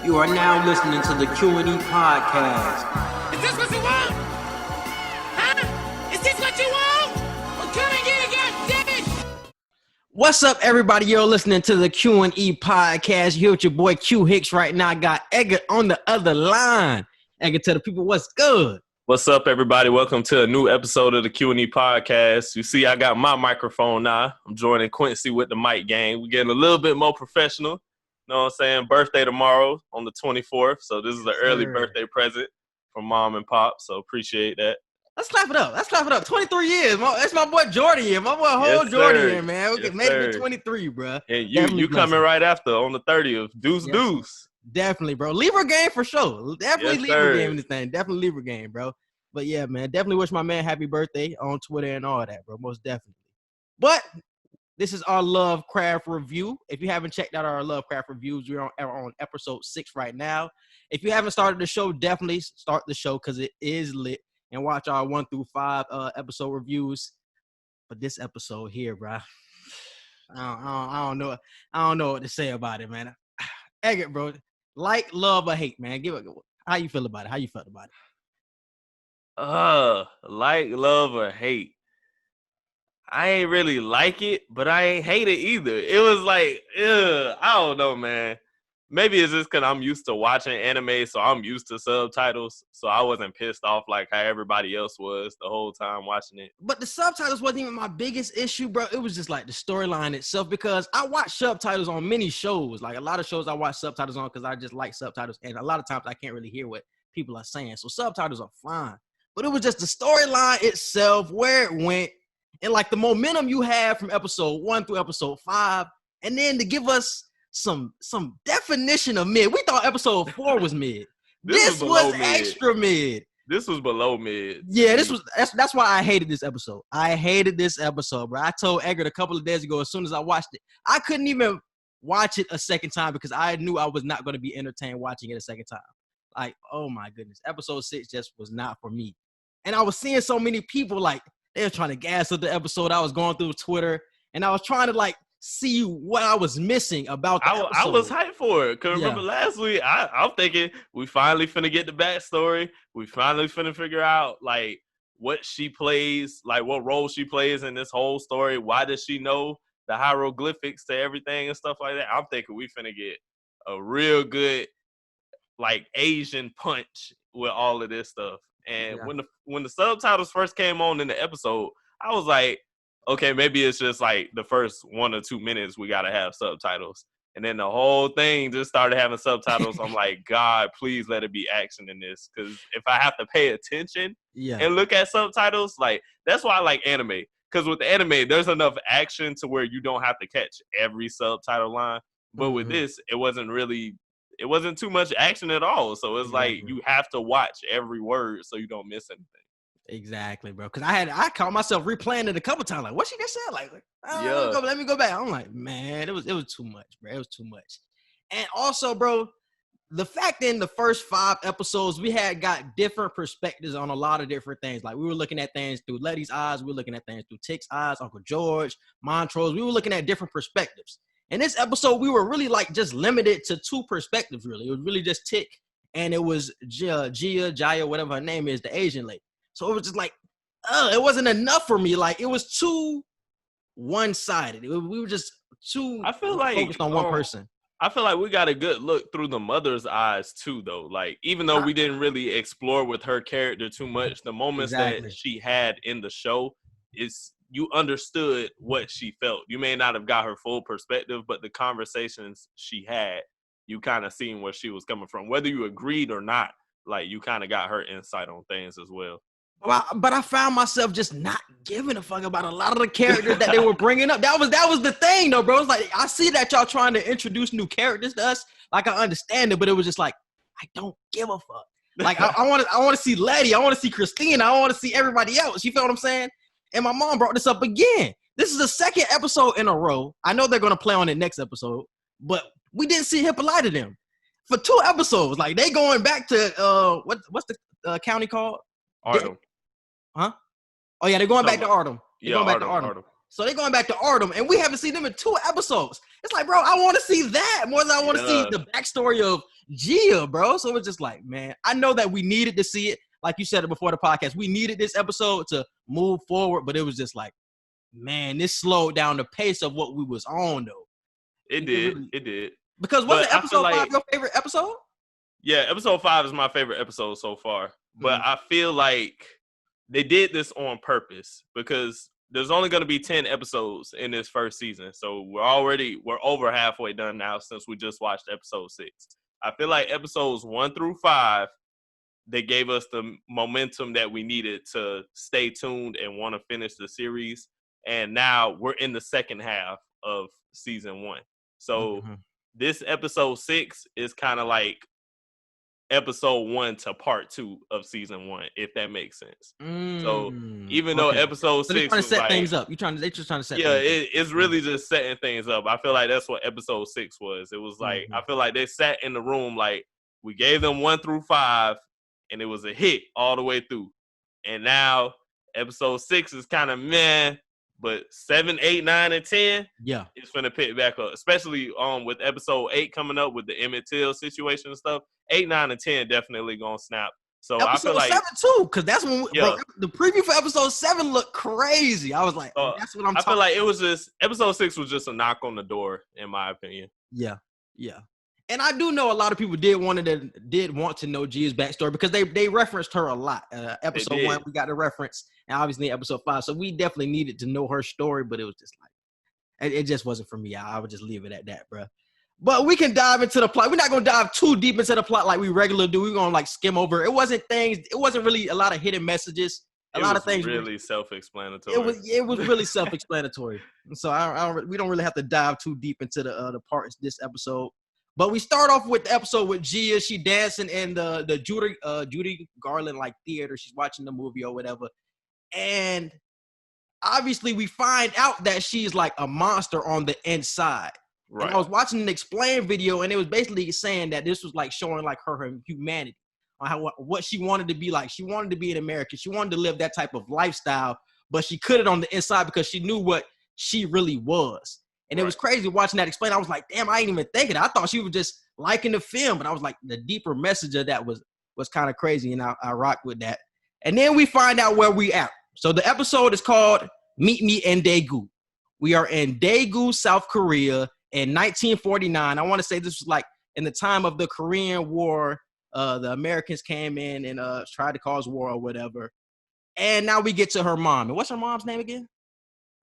You are now listening to the Q&E Podcast. Is this what you want? Huh? Is this what you want? Well, come and get it, goddammit! What's up, everybody? You're listening to the Q&E Podcast. You're with your boy Q Hicks right now. I got Edgar on the other line. Edgar, tell the people what's good. What's up, everybody? Welcome to a new episode of the Q&E Podcast. You see, I got my microphone now. I'm joining Quincy with the mic gang. We're getting a little bit more professional. You know what I'm saying? Birthday tomorrow on the 24th. So this is an early birthday present from mom and pop. So appreciate that. Let's clap it up. 23 years. That's my boy Jordan here. My boy whole Jordan here, man. We made it to 23, bro. And you coming right after on the 30th. Deuce. Definitely, bro. Libra game for sure. Definitely Yes, Libra sir. game in this thing. Definitely Libra game, bro. But yeah, man, definitely wish my man happy birthday on Twitter and all that, bro. Most definitely. But this is our Lovecraft review. If you haven't checked out our Lovecraft reviews, we're on episode 6 right now. If you haven't started the show, definitely start the show because it is lit. And watch our 1 through 5 episode reviews. But this episode here, bro, I don't know what to say about it, man. Edgar, bro, like, love, or hate, man. How you feel about it? How you felt about it? Like, love, or hate. I ain't really like it, but I ain't hate it either. It was like, I don't know, man. Maybe it's just because I'm used to watching anime, so I'm used to subtitles. So I wasn't pissed off like how everybody else was the whole time watching it. But the subtitles wasn't even my biggest issue, bro. It was just like the storyline itself because I watch subtitles on many shows. Like a lot of shows I watch subtitles on because I just like subtitles. And a lot of times I can't really hear what people are saying. So subtitles are fine. But it was just the storyline itself, where it went, and like the momentum you had from episode 1 through episode 5. And then to give us some definition of mid. We thought episode 4 was mid. This was extra mid. This was below mid. Yeah, that's why I hated this episode. I hated this episode, bro. I told Edgar a couple of days ago, as soon as I watched it, I couldn't even watch it a second time because I knew I was not going to be entertained watching it a second time. Like, oh my goodness. Episode 6 just was not for me. And I was seeing so many people, like, they were trying to gas up the episode. I was going through Twitter, and I was trying to, like, see what I was missing about the episode. I was hyped for it. Because remember last week, I'm thinking we finally finna get the backstory. We finally finna figure out, like, what she plays, like, what role she plays in this whole story. Why does she know the hieroglyphics to everything and stuff like that? I'm thinking we finna get a real good, like, Asian punch with all of this stuff. And when the subtitles first came on in the episode, I was like, okay, maybe it's just like the first 1 or 2 minutes we gotta have subtitles. And then the whole thing just started having subtitles. I'm like, God, please let it be action in this. Because if I have to pay attention and look at subtitles, like, that's why I like anime. Because with the anime, there's enough action to where you don't have to catch every subtitle line. But with this, it wasn't too much action at all. So it's like you have to watch every word so you don't miss anything. Exactly, bro. Because I caught myself replaying it a couple times. Like, what she just said? Like let me go back. I'm like, man, it was too much, bro. It was too much. And also, bro, the fact that in the first 5 episodes, we had got different perspectives on a lot of different things. Like, we were looking at things through Letty's eyes. We were looking at things through Tick's eyes, Uncle George, Montrose. We were looking at different perspectives. In this episode, we were really, like, just limited to 2 perspectives, really. It was really just Tick, and it was Jaya, whatever her name is, the Asian lady. So it was just like, it wasn't enough for me. Like, it was too one-sided. We were just too focused on one person. I feel like we got a good look through the mother's eyes, too, though. Like, even though we didn't really explore with her character too much, the moments that she had in the show, you understood what she felt. You may not have got her full perspective, but the conversations she had, you kind of seen where she was coming from. Whether you agreed or not, like, you kind of got her insight on things as well. But I found myself just not giving a fuck about a lot of the characters that they were bringing up. That was the thing, though, bro. It's like, I see that y'all trying to introduce new characters to us. Like, I understand it, but it was just like, I don't give a fuck. Like, I want to see Letty. I want to see Christina. I want to see everybody else. You feel what I'm saying? And my mom brought this up again. This is the 2nd episode in a row. I know they're going to play on it next episode, but we didn't see Hippolyta them for 2 episodes. Like, they going back to, what's the county called? Artem. Huh? Oh, yeah, they're going back to Artem. Artem. So they're going back to Artem, and we haven't seen them in 2 episodes. It's like, bro, I want to see that more than I want to see the backstory of Gia, bro. So it's just like, man, I know that we needed to see it. Like you said it before the podcast, we needed this episode to move forward, but it was just like, man, this slowed down the pace of what we was on, though. It did. Because wasn't episode 5 your favorite episode? Yeah, episode 5 is my favorite episode so far. But I feel like they did this on purpose because there's only going to be 10 episodes in this first season. So we're over halfway done now since we just watched episode 6. I feel like episodes 1 through 5, they gave us the momentum that we needed to stay tuned and want to finish the series. And now we're in the second half of season 1. So this episode 6 is kind of like episode 1 to part 2 of season 1, if that makes sense. So even though episode 6 trying to set like, things up, they're just trying to set. Yeah, it's really just setting things up. I feel like that's what episode 6 was. It was like I feel like they sat in the room like we gave them 1 through 5, and it was a hit all the way through. And now episode 6 is kind of meh. But 7, 8, 9, and 10, it's finna pick back up. Especially with episode 8 coming up with the Emmett Till situation and stuff. 8, 9, and 10 definitely gonna snap. So episode I feel like 7 too, because that's when bro, the preview for episode 7 looked crazy. I was like, that's what I'm. I feel like it was just episode 6 was just a knock on the door, in my opinion. Yeah. And I do know a lot of people did want to know Gia's backstory because they referenced her a lot. Episode 1, we got the reference, and obviously episode 5. So we definitely needed to know her story, but it was just like, it just wasn't for me. I would just leave it at that, bro. But we can dive into the plot. We're not gonna dive too deep into the plot like we regularly do. We're gonna like skim over. It wasn't really a lot of hidden messages. A lot of things really self-explanatory. It was really self-explanatory. So we don't really have to dive too deep into the parts this episode. But we start off with the episode with Gia. She dancing in the Judy Garland like theater. She's watching the movie or whatever. And obviously we find out that she's like a monster on the inside. Right. And I was watching an explain video, and it was basically saying that this was like showing like her humanity, on what she wanted to be like. She wanted to be an American. She wanted to live that type of lifestyle, but she couldn't on the inside because she knew what she really was. And it was crazy watching that explain. I was like, damn, I ain't even thinking. I thought she was just liking the film, but I was like, the deeper message of that was kind of crazy, and I rock with that. And then we find out where we at. So the episode is called Meet Me in Daegu. We are in Daegu, South Korea in 1949. I want to say this was like in the time of the Korean War. The Americans came in and tried to cause war or whatever. And now we get to her mom. And what's her mom's name again?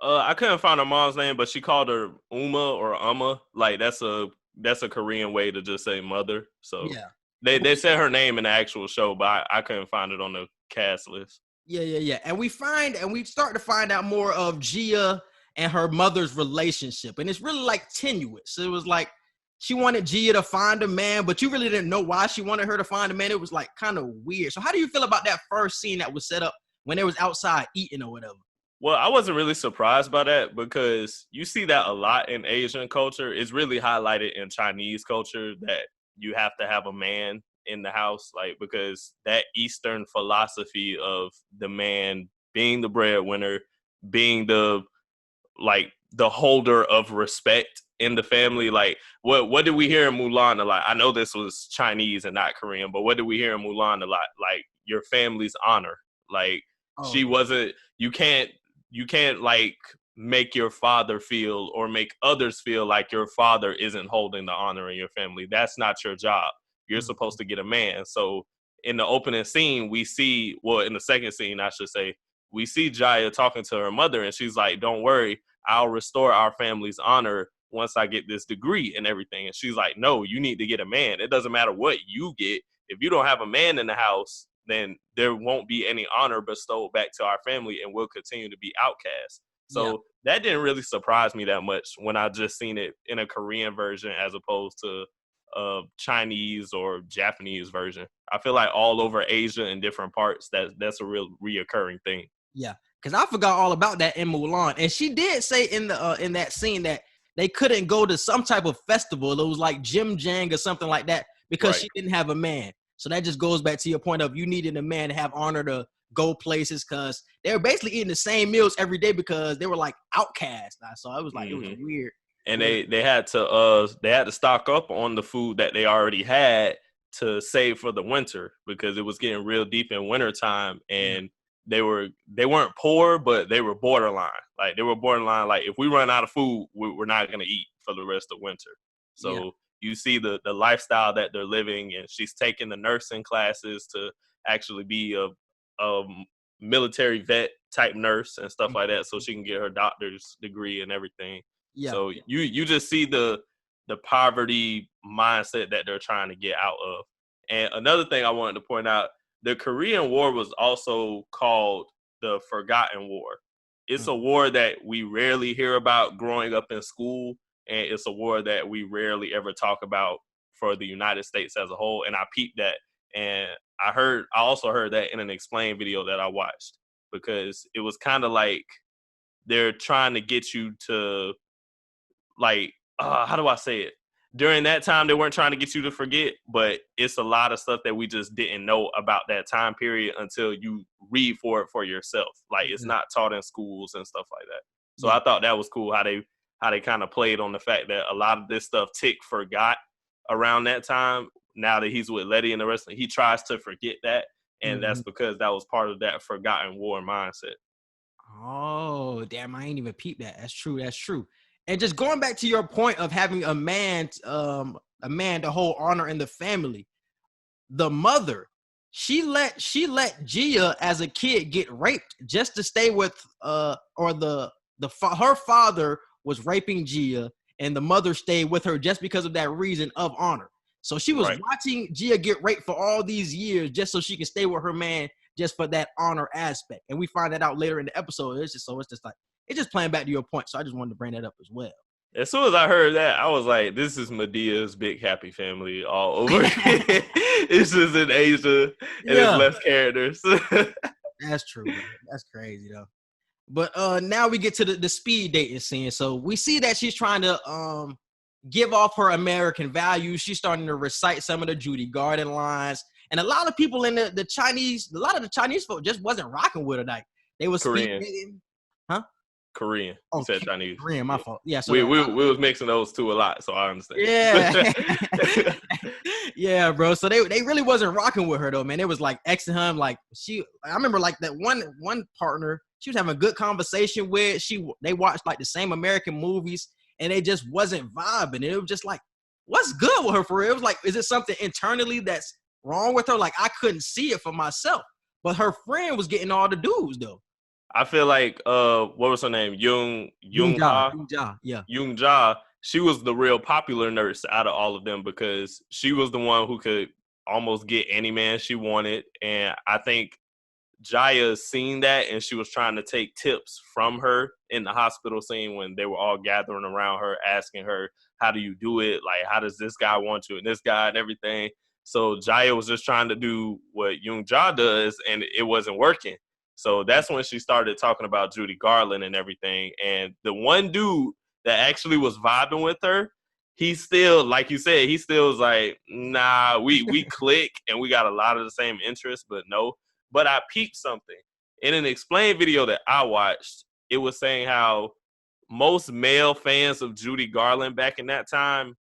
I couldn't find her mom's name, but she called her Uma or Amma. Like that's a Korean way to just say mother. So they said her name in the actual show, but I couldn't find it on the cast list. Yeah. And we start to find out more of Gia and her mother's relationship, and it's really like tenuous. It was like she wanted Gia to find a man, but you really didn't know why she wanted her to find a man. It was like kind of weird. So how do you feel about that first scene that was set up when they was outside eating or whatever? Well, I wasn't really surprised by that because you see that a lot in Asian culture. It's really highlighted in Chinese culture that you have to have a man in the house, like because that Eastern philosophy of the man being the breadwinner, being the holder of respect in the family. Like what did we hear in Mulan a lot? I know this was Chinese and not Korean, but what did we hear in Mulan a lot? Like your family's honor. Like she wasn't, you can't like make your father feel or make others feel like your father isn't holding the honor in your family. That's not your job. You're supposed to get a man. So in the opening scene, in the second scene, I should say, we see Jaya talking to her mother, and she's like, don't worry, I'll restore our family's honor once I get this degree and everything. And she's like, no, you need to get a man. It doesn't matter what you get. If you don't have a man in the house, then there won't be any honor bestowed back to our family, and we'll continue to be outcast. So that didn't really surprise me that much when I just seen it in a Korean version as opposed to a Chinese or Japanese version. I feel like all over Asia in different parts, that's a real reoccurring thing. Yeah, because I forgot all about that in Mulan. And she did say in that scene that they couldn't go to some type of festival. It was like Jim Jang or something like that because she didn't have a man. So that just goes back to your point of you needed a man to have honor to go places because they were basically eating the same meals every day because they were like outcasts. So it was like, it was weird. And they had to stock up on the food that they already had to save for the winter because it was getting real deep in wintertime, and they weren't poor, but they were borderline. Like they were borderline. Like if we run out of food, we're not gonna eat for the rest of winter. So you see the lifestyle that they're living, and she's taking the nursing classes to actually be a military vet type nurse and stuff like that, so she can get her doctor's degree and everything. So you just see the poverty mindset that they're trying to get out of. And another thing I wanted to point out, the Korean War was also called the Forgotten War. It's a war that we rarely hear about growing up in school, and it's a war that we rarely ever talk about for the United States as a whole. And I peeped that, and I also heard that in an explained video that I watched, because it was kind of like they're trying to get you to, like, how do I say it? During that time, they weren't trying to get you to forget, but it's a lot of stuff that we just didn't know about that time period until you read for it for yourself. Like, it's not taught in schools and stuff like that. So I thought that was cool how they kind of played on the fact that a lot of this stuff Tick forgot around that time. Now that he's with Letty and the rest of it, he tries to forget that, and that's because that was part of that forgotten war mindset. Oh, damn, I ain't even peeped that. That's true. And just going back to your point of having a man to hold honor in the family, the mother, she let Gia as a kid get raped just to stay with her father was raping Gia, and the mother stayed with her just because of that reason of honor. So she was watching Gia get raped for all these years just so she can stay with her man just for that honor aspect. And we find that out later in the episode. It's just playing back to your point. So I just wanted to bring that up as well. As soon as I heard that, I was like, this is Medea's big happy family all over. It's just in Asia, and it's less characters. That's true, bro. That's crazy, though. But now we get to the speed dating scene. So we see that she's trying to give off her American values. She's starting to recite some of the Judy Garland lines. And a lot of people in the Chinese folk just wasn't rocking with her. Like, they was Korean. Huh? Korean. You said Chinese. Korean, my fault. Yeah. So we was mixing those two a lot, so I understand. Yeah. Yeah, bro. So they really wasn't rocking with her though, man. It was like X and him. Like I remember like that one partner she was having a good conversation with. They watched like the same American movies, and they just wasn't vibing. And it was just like, what's good with her for real? It was like, is it something internally that's wrong with her? Like, I couldn't see it for myself, but her friend was getting all the dudes though. I feel like what was her name? Yoon Ja. She was the real popular nurse out of all of them because she was the one who could almost get any man she wanted. And I think Jaya seen that, and she was trying to take tips from her in the hospital scene when they were all gathering around her, asking her, how do you do it? Like, how does this guy want you and this guy and everything? So Jaya was just trying to do what Yoon Ja does, and it wasn't working. So that's when she started talking about Judy Garland and everything. And the one dude that actually was vibing with her, he still, like you said, he still was like, nah, we click and we got a lot of the same interests, but no. But I peeped something. In an explained video that I watched, it was saying how most male fans of Judy Garland back in that time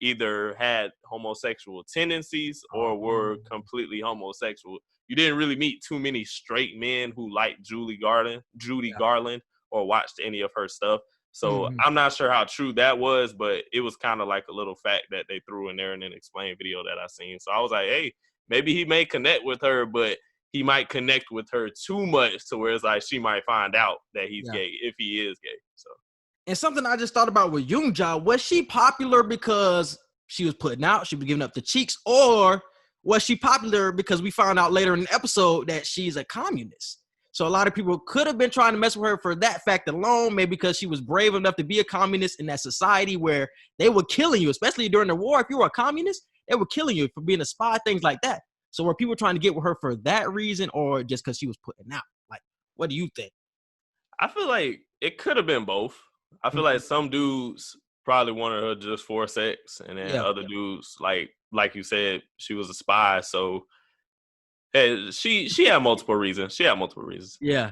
either had homosexual tendencies or were completely homosexual. You didn't really meet too many straight men who liked Judy Garland or watched any of her stuff. So I'm not sure how true that was, but it was kind of like a little fact that they threw in there in an explained video that I seen. So I was like, hey, maybe he may connect with her, but he might connect with her too much to where it's like she might find out that he's gay if he is gay. So, and something I just thought about with Yoon Ja, was she popular because she was putting out, she was giving up the cheeks, or was she popular because we found out later in the episode that she's a communist? So a lot of people could have been trying to mess with her for that fact alone, maybe because she was brave enough to be a communist in that society where they were killing you, especially during the war. If you were a communist, they were killing you for being a spy, things like that. So were people trying to get with her for that reason, or just because she was putting out? Like, what do you think? I feel like it could have been both. I feel like some dudes probably wanted her just for sex, and then other dudes, like you said, she was a spy. So she had multiple reasons. Yeah,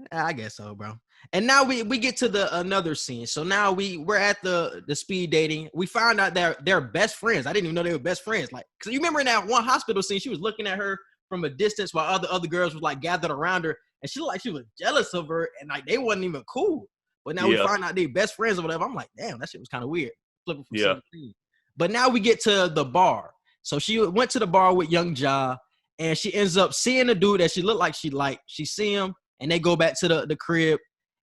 I guess so, bro. And now we get to another scene. So now we're at the speed dating. We found out they're best friends. I didn't even know they were best friends. Like, cause you remember in that one hospital scene, she was looking at her from a distance while other girls was like gathered around her, and she looked like she was jealous of her, and like they wasn't even cool. But now we find out they best friends or whatever. I'm like, damn, that shit was kind of weird. Flipping from 17. But now we get to the bar. So she went to the bar with Young Ja, and she ends up seeing a dude that she looked like she liked. She see him, and they go back to the crib,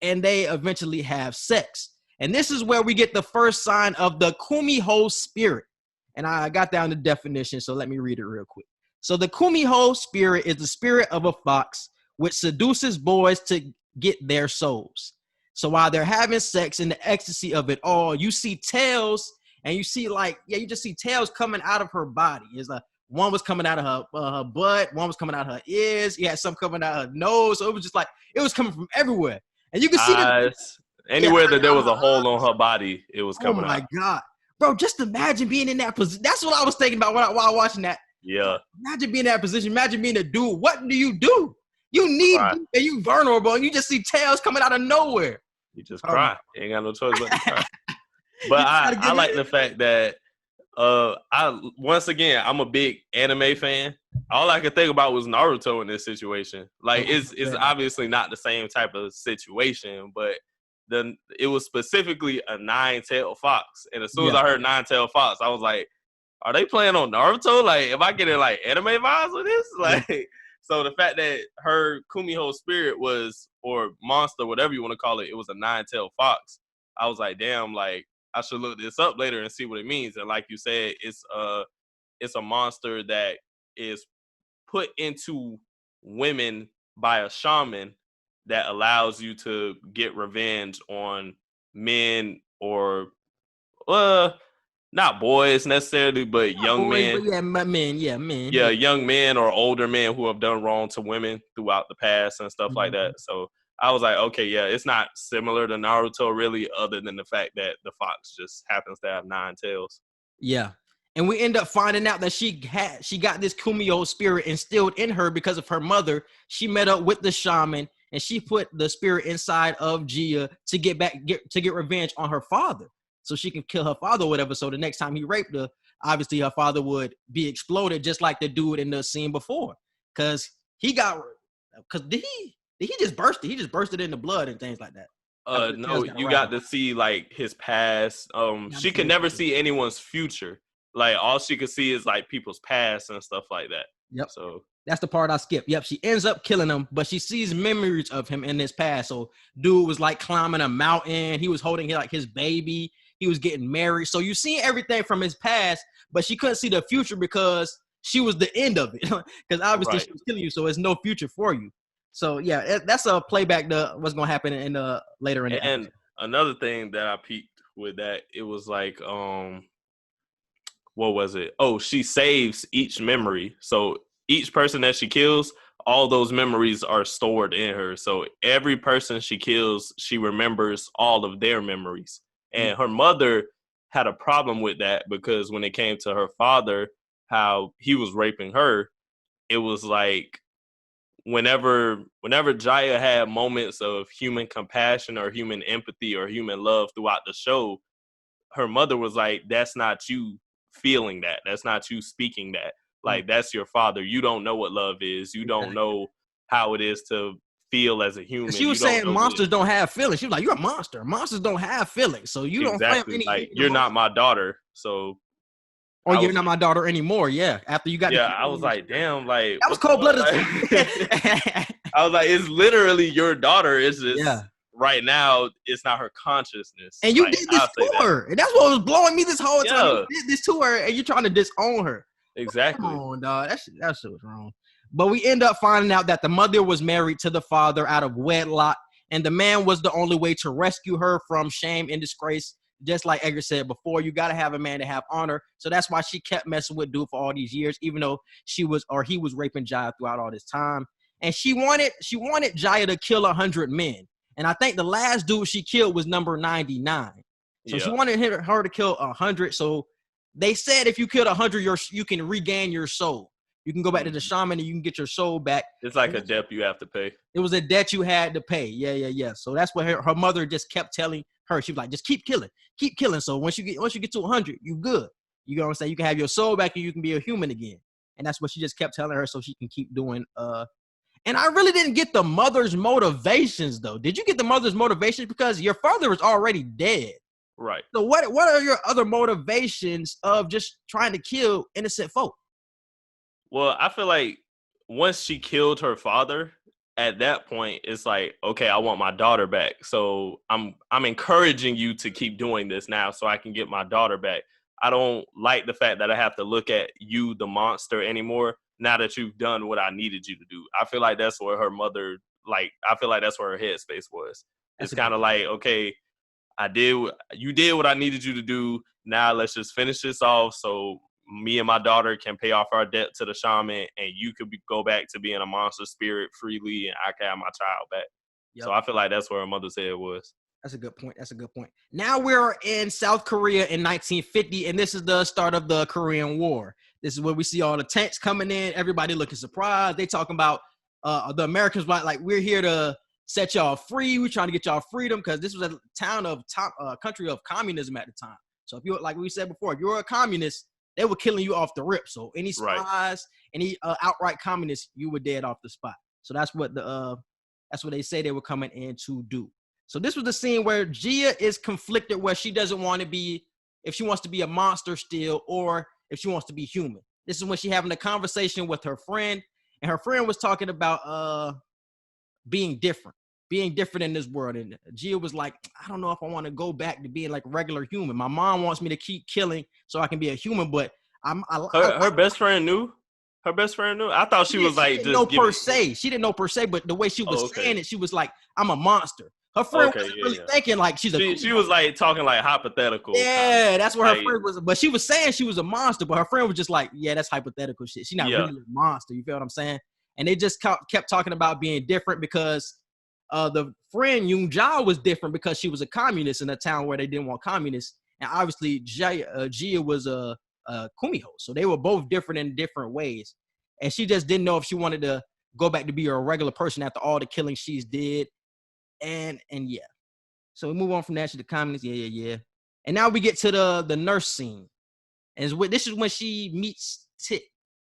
and they eventually have sex. And this is where we get the first sign of the kumiho spirit. And I got down the definition, so let me read it real quick. So the kumiho spirit is the spirit of a fox which seduces boys to get their souls. So while they're having sex in the ecstasy of it all, you see tails, and you see you just see tails coming out of her body. It's like one was coming out of her butt, one was coming out of her ears. You had some coming out of her nose. So it was just like, it was coming from everywhere. And you can see anywhere that there was a hole on her body, it was coming out. Oh my God. Bro, just imagine being in that position. That's what I was thinking about while watching that. Yeah. Imagine being in that position. Imagine being a dude. What do? You need and you vulnerable, and you just see tails coming out of nowhere. You just cry. You ain't got no choice but to cry. But I like the fact that once again, I'm a big anime fan. All I could think about was Naruto in this situation. Like it's obviously not the same type of situation, but it was specifically a 9-tailed fox. And as soon as I heard 9-tailed fox, I was like, are they playing on Naruto? Like, am I getting like anime vibes with this? Like, so the fact that her kumiho spirit was, or monster, whatever you want to call it, it was a 9-tailed fox. I was like, damn, like I should look this up later and see what it means. And like you said, it's a monster that is put into women by a shaman that allows you to get revenge on men or not boys necessarily, but young men. Men. Yeah, young men or older men who have done wrong to women throughout the past and stuff like that. So I was like, okay, yeah, it's not similar to Naruto really, other than the fact that the fox just happens to have 9 tails. Yeah. And we end up finding out that she got this kumiho spirit instilled in her because of her mother. She met up with the shaman, and she put the spirit inside of Gia to get revenge on her father, so she can kill her father or whatever. So the next time he raped her, obviously her father would be exploded, just like the dude in the scene before. Because did he just burst it? He just bursted into blood and things like that. No, you got to see like his past. She could never see anyone's future. Like all she could see is like people's past and stuff like that. Yep. So that's the part I skipped. Yep. She ends up killing him, but she sees memories of him in his past. So dude was like climbing a mountain. He was holding like his baby. He was getting married. So you see everything from his past, but she couldn't see the future because she was the end of it. Because obviously she was killing you, so there's no future for you. So yeah, that's a playback to what's gonna happen in later in the and episode. Another thing that I peeped with that, it was like what was it? Oh, she saves each memory. So each person that she kills, all those memories are stored in her. So every person she kills, she remembers all of their memories. And her mother had a problem with that because when it came to her father, how he was raping her, it was like whenever Jaya had moments of human compassion or human empathy or human love throughout the show, her mother was like, that's not you feeling that. That's not you speaking that. Like, that's your father. You don't know what love is. You don't know how it is to feel as a human. She was saying monsters don't have feelings. She was like, you're a monster. Monsters don't have feelings. So you don't feel any. Like, you're not my daughter. So. Or you're not my daughter anymore. Yeah. After you got. Yeah, I was like, damn, like. That was cold-blooded. I was like, it's literally your daughter. It's just right now, it's not her consciousness. And you did this to her. And that's what was blowing me this whole time. You did this to her and you're trying to disown her. Exactly. Come on, dog. That shit was wrong. But we end up finding out that the mother was married to the father out of wedlock, and the man was the only way to rescue her from shame and disgrace. Just like Edgar said before, you got to have a man to have honor. So that's why she kept messing with dude for all these years, even though he was raping Jaya throughout all this time. And she wanted Jaya to kill 100 men. And I think the last dude she killed was number 99. So she wanted her to kill 100. So they said if you killed 100, you can regain your soul. You can go back to the shaman and you can get your soul back. It's like a debt you have to pay. It was a debt you had to pay. Yeah. So that's what her mother just kept telling her. She was like, just keep killing. So once you get to 100, you good. You know what I'm saying? You can have your soul back and you can be a human again. And that's what she just kept telling her so she can keep doing. And I really didn't get the mother's motivations, though. Did you get the mother's motivations? Because your father was already dead. Right. So what are your other motivations of just trying to kill innocent folk? Well, I feel like once she killed her father, at that point, it's like, okay, I want my daughter back. So I'm encouraging you to keep doing this now so I can get my daughter back. I don't like the fact that I have to look at you, the monster, anymore now that you've done what I needed you to do. I feel like that's where her mother, I feel like that's where her headspace was. It's kind of like, okay, you did what I needed you to do. Now let's just finish this off so me and my daughter can pay off our debt to the shaman and you could go back to being a monster spirit freely and I can have my child back. Yep. So I feel like that's where her mother's head was. That's a good point. Now we're in South Korea in 1950, and this is the start of the Korean War. This is where we see all the tanks coming in, everybody looking surprised. They talking about the Americans like we're here to set y'all free. We're trying to get y'all freedom because this was a country of communism at the time. So if you're, like we said before, if you're a communist, they were killing you off the rip. So any spies, any outright communists, you were dead off the spot. So that's what they say they were coming in to do. So this was the scene where Gia is conflicted, where she doesn't want to be, if she wants to be a monster still, or if she wants to be human. This is when she having a conversation with her friend, and her friend was talking about being different in this world. And Gia was like, I don't know if I want to go back to being like a regular human. My mom wants me to keep killing so I can be a human, but her best friend knew. Her best friend knew. I thought she was like, she didn't know per se, but the way she was saying it, she was like, I'm a monster. Her friend wasn't really thinking like she was like talking like hypothetical. Yeah, that's what her friend was. But she was saying she was a monster, but her friend was just like, yeah, that's hypothetical shit. She's not really a monster. You feel what I'm saying? And they just kept talking about being different because the friend Yoon Ja was different because she was a communist in a town where they didn't want communists. And obviously Gia was a kumiho. So they were both different in different ways. And she just didn't know if she wanted to go back to be a regular person after all the killing she's did. And yeah. So we move on from that to the communists. Yeah. And now we get to the nurse scene. And this is when she meets Tick.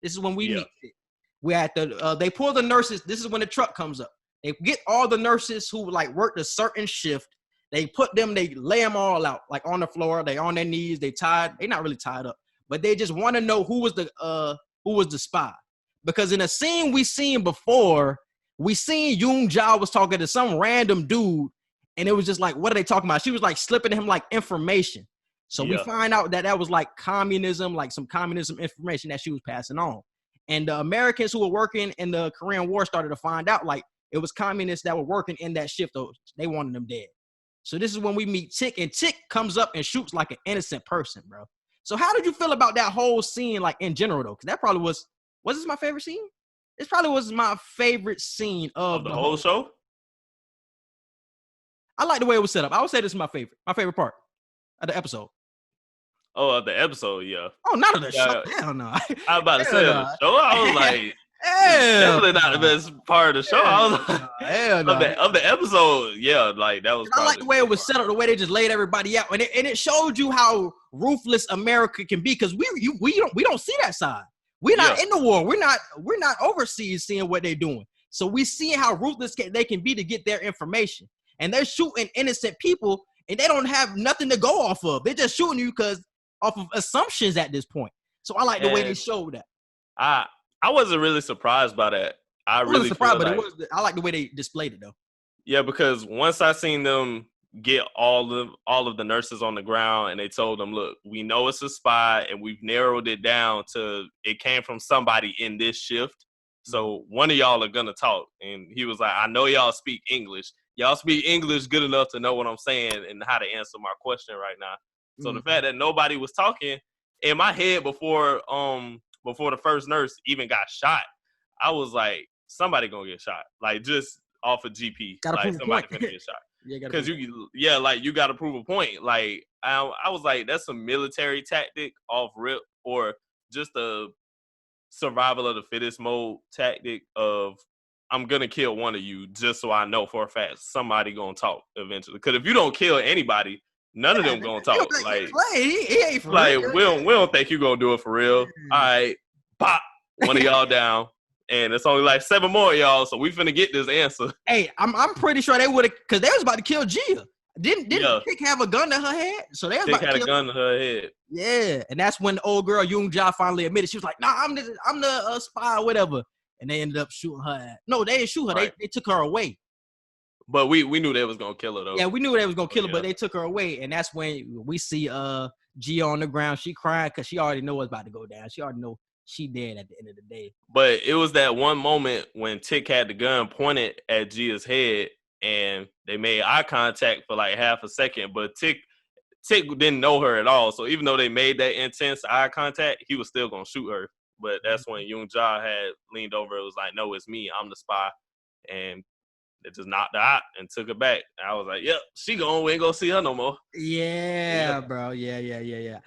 This is when we meet Tick. We're at they pull the nurses. This is when the truck comes up. They get all the nurses who like worked a certain shift. They lay them all out like on the floor. They on their knees. They tied. They not really tied up, but they just want to know who was the spy. Because in a scene we seen before, we seen Yoon Ja was talking to some random dude, and it was just like, what are they talking about? She was like slipping him like information. So we find out that was like communism, like some communism information that she was passing on. And the Americans who were working in the Korean War started to find out like it was communists that were working in that shift. They wanted them dead. So this is when we meet Tick, and Tick comes up and shoots like an innocent person, bro. So how did you feel about that whole scene, like in general though? Because that probably was this my favorite scene? This probably was my favorite scene of the whole show. I like the way it was set up. I would say this is my favorite part of the episode. Oh, of the episode, yeah. Oh, not of the show. Hell no. I was about to say the show. I was like, definitely not the best part of the show. I was like, of the episode, yeah, like that was. I like the way it was set up, the way they just laid everybody out, and it showed you how ruthless America can be, because we don't see that side. We're not in the war. We're not overseas seeing what they're doing. So we see how ruthless they can be to get their information. And they're shooting innocent people, and they don't have nothing to go off of. They're just shooting you off of assumptions at this point. So I like the way they showed that. I wasn't really surprised by that. I wasn't surprised, but I like the way they displayed it though. Yeah, because once I seen them get all of the nurses on the ground, and they told them, look, we know it's a spy, and we've narrowed it down to it came from somebody in this shift. So one of y'all are gonna talk. And he was like, I know y'all speak English. Y'all speak English good enough to know what I'm saying and how to answer my question right now. So the fact that nobody was talking in my head before the first nurse even got shot, I was like, somebody gonna get shot. Like just off of GP. Like somebody gonna get shot. Because you got to prove a point. Like I was like, that's a military tactic off rip, or just survival of the fittest mode tactic of I'm gonna kill one of you just so I know for a fact somebody gonna talk eventually. Because if you don't kill anybody, none of them gonna talk. Like he ain't for like real. we don't think you gonna do it for real. All right, pop one of y'all down, and it's only like 7 more of y'all, so we finna get this answer. Hey, I'm pretty sure they would have, because they was about to kill Gia. Didn't Tick have a gun to her head? So they was Tick about to had kill a gun to her head. Yeah, and that's when the old girl Yoon Ja finally admitted. She was like, "Nah, I'm the spy or whatever." And they ended up shooting her ass. No, they didn't shoot her. Right. They took her away. But we knew they was gonna kill her though. Yeah, we knew they was gonna kill her, but they took her away, and that's when we see Gia on the ground. She crying because she already know what's about to go down. She already know she dead at the end of the day. But it was that one moment when Tick had the gun pointed at Gia's head, and they made eye contact for like half a second. But Tick didn't know her at all, so even though they made that intense eye contact, he was still gonna shoot her. But that's when Yoon Ja had leaned over. It was like, "No, it's me. I'm the spy," and it just knocked her out and took her back. I was like, "Yep, she gone. We ain't gonna see her no more." Yeah, bro. Yeah.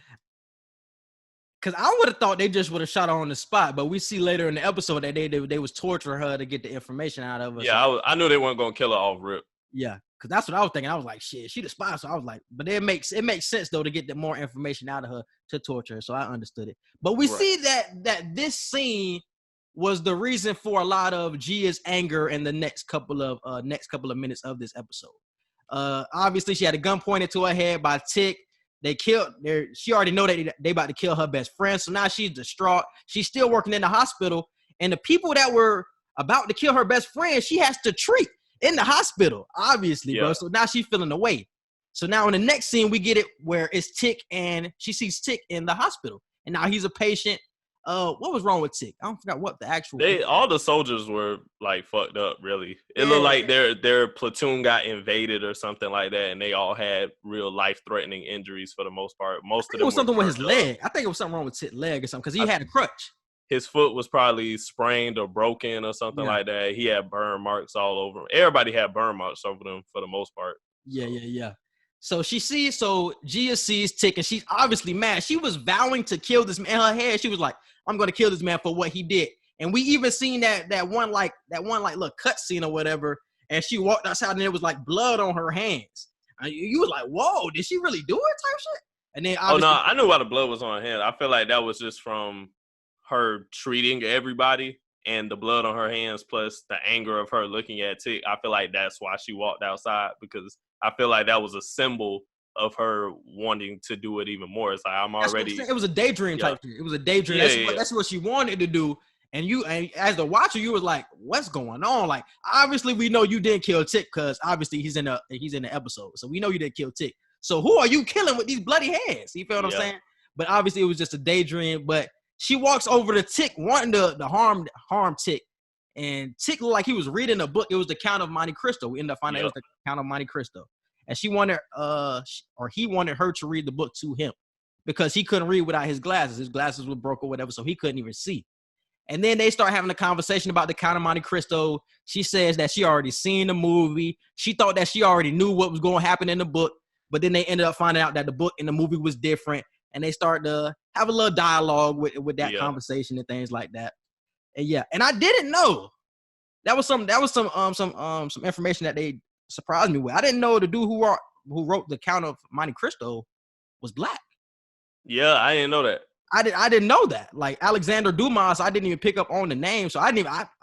Because I would have thought they just would have shot her on the spot, but we see later in the episode that they was torturing her to get the information out of her. Yeah, so. I knew they weren't gonna kill her off rip. Yeah, because that's what I was thinking. I was like, shit, she the spy. So I was like, but it makes sense though to get the more information out of her to torture her. So I understood it. But we see that this scene was the reason for a lot of Gia's anger in the next couple of minutes of this episode. Obviously, she had a gun pointed to her head by Tick. She already know that they about to kill her best friend. So now she's distraught. She's still working in the hospital. And the people that were about to kill her best friend, she has to treat in the hospital, obviously, bro. So now she's feeling away. So now in the next scene, we get it where it's Tick and she sees Tick in the hospital. And now he's a patient. What was wrong with Tick? I don't forget what the actual. All the soldiers were like fucked up, really. It looked like their platoon got invaded or something like that, and they all had real life-threatening injuries for the most part. Most of them. It was something with his leg. I think it was something wrong with Tick's leg or something because he had a crutch. His foot was probably sprained or broken or something like that. He had burn marks all over him. Everybody had burn marks over them for the most part. Yeah. So Gia sees Tick and she's obviously mad. She was vowing to kill this man. In her head, she was like, "I'm going to kill this man for what he did." And we even seen that one little cut scene or whatever. And she walked outside and there was like blood on her hands. You was like, "Whoa, did she really do it?" type shit. And then I knew why the blood was on her hand. I feel like that was just from her treating everybody and the blood on her hands plus the anger of her looking at Tick. I feel like that's why she walked outside, because I feel like that was a symbol of her wanting to do it even more. It's like, it was a daydream type thing. It was a daydream. That's what she wanted to do. And as the watcher, you was like, what's going on? Like, obviously we know you didn't kill Tick because obviously he's in the episode. So we know you didn't kill Tick. So who are you killing with these bloody hands? You feel what I'm saying? But obviously it was just a daydream. But she walks over to Tick wanting to harm Tick. And Tick looked like he was reading a book. It was the Count of Monte Cristo. We ended up finding out it was the Count of Monte Cristo. And he wanted her to read the book to him because he couldn't read without his glasses. His glasses were broke or whatever, so he couldn't even see. And then they start having a conversation about the Count of Monte Cristo. She says that she already seen the movie. She thought that she already knew what was going to happen in the book, but then they ended up finding out that the book and the movie was different. And they start to have a little dialogue with that conversation and things like that. And I didn't know that was some information that they surprised me with. I didn't know the dude who wrote the Count of Monte Cristo was black. Yeah, I didn't know that. I didn't know that. Like Alexander Dumas, I didn't even pick up on the name, so I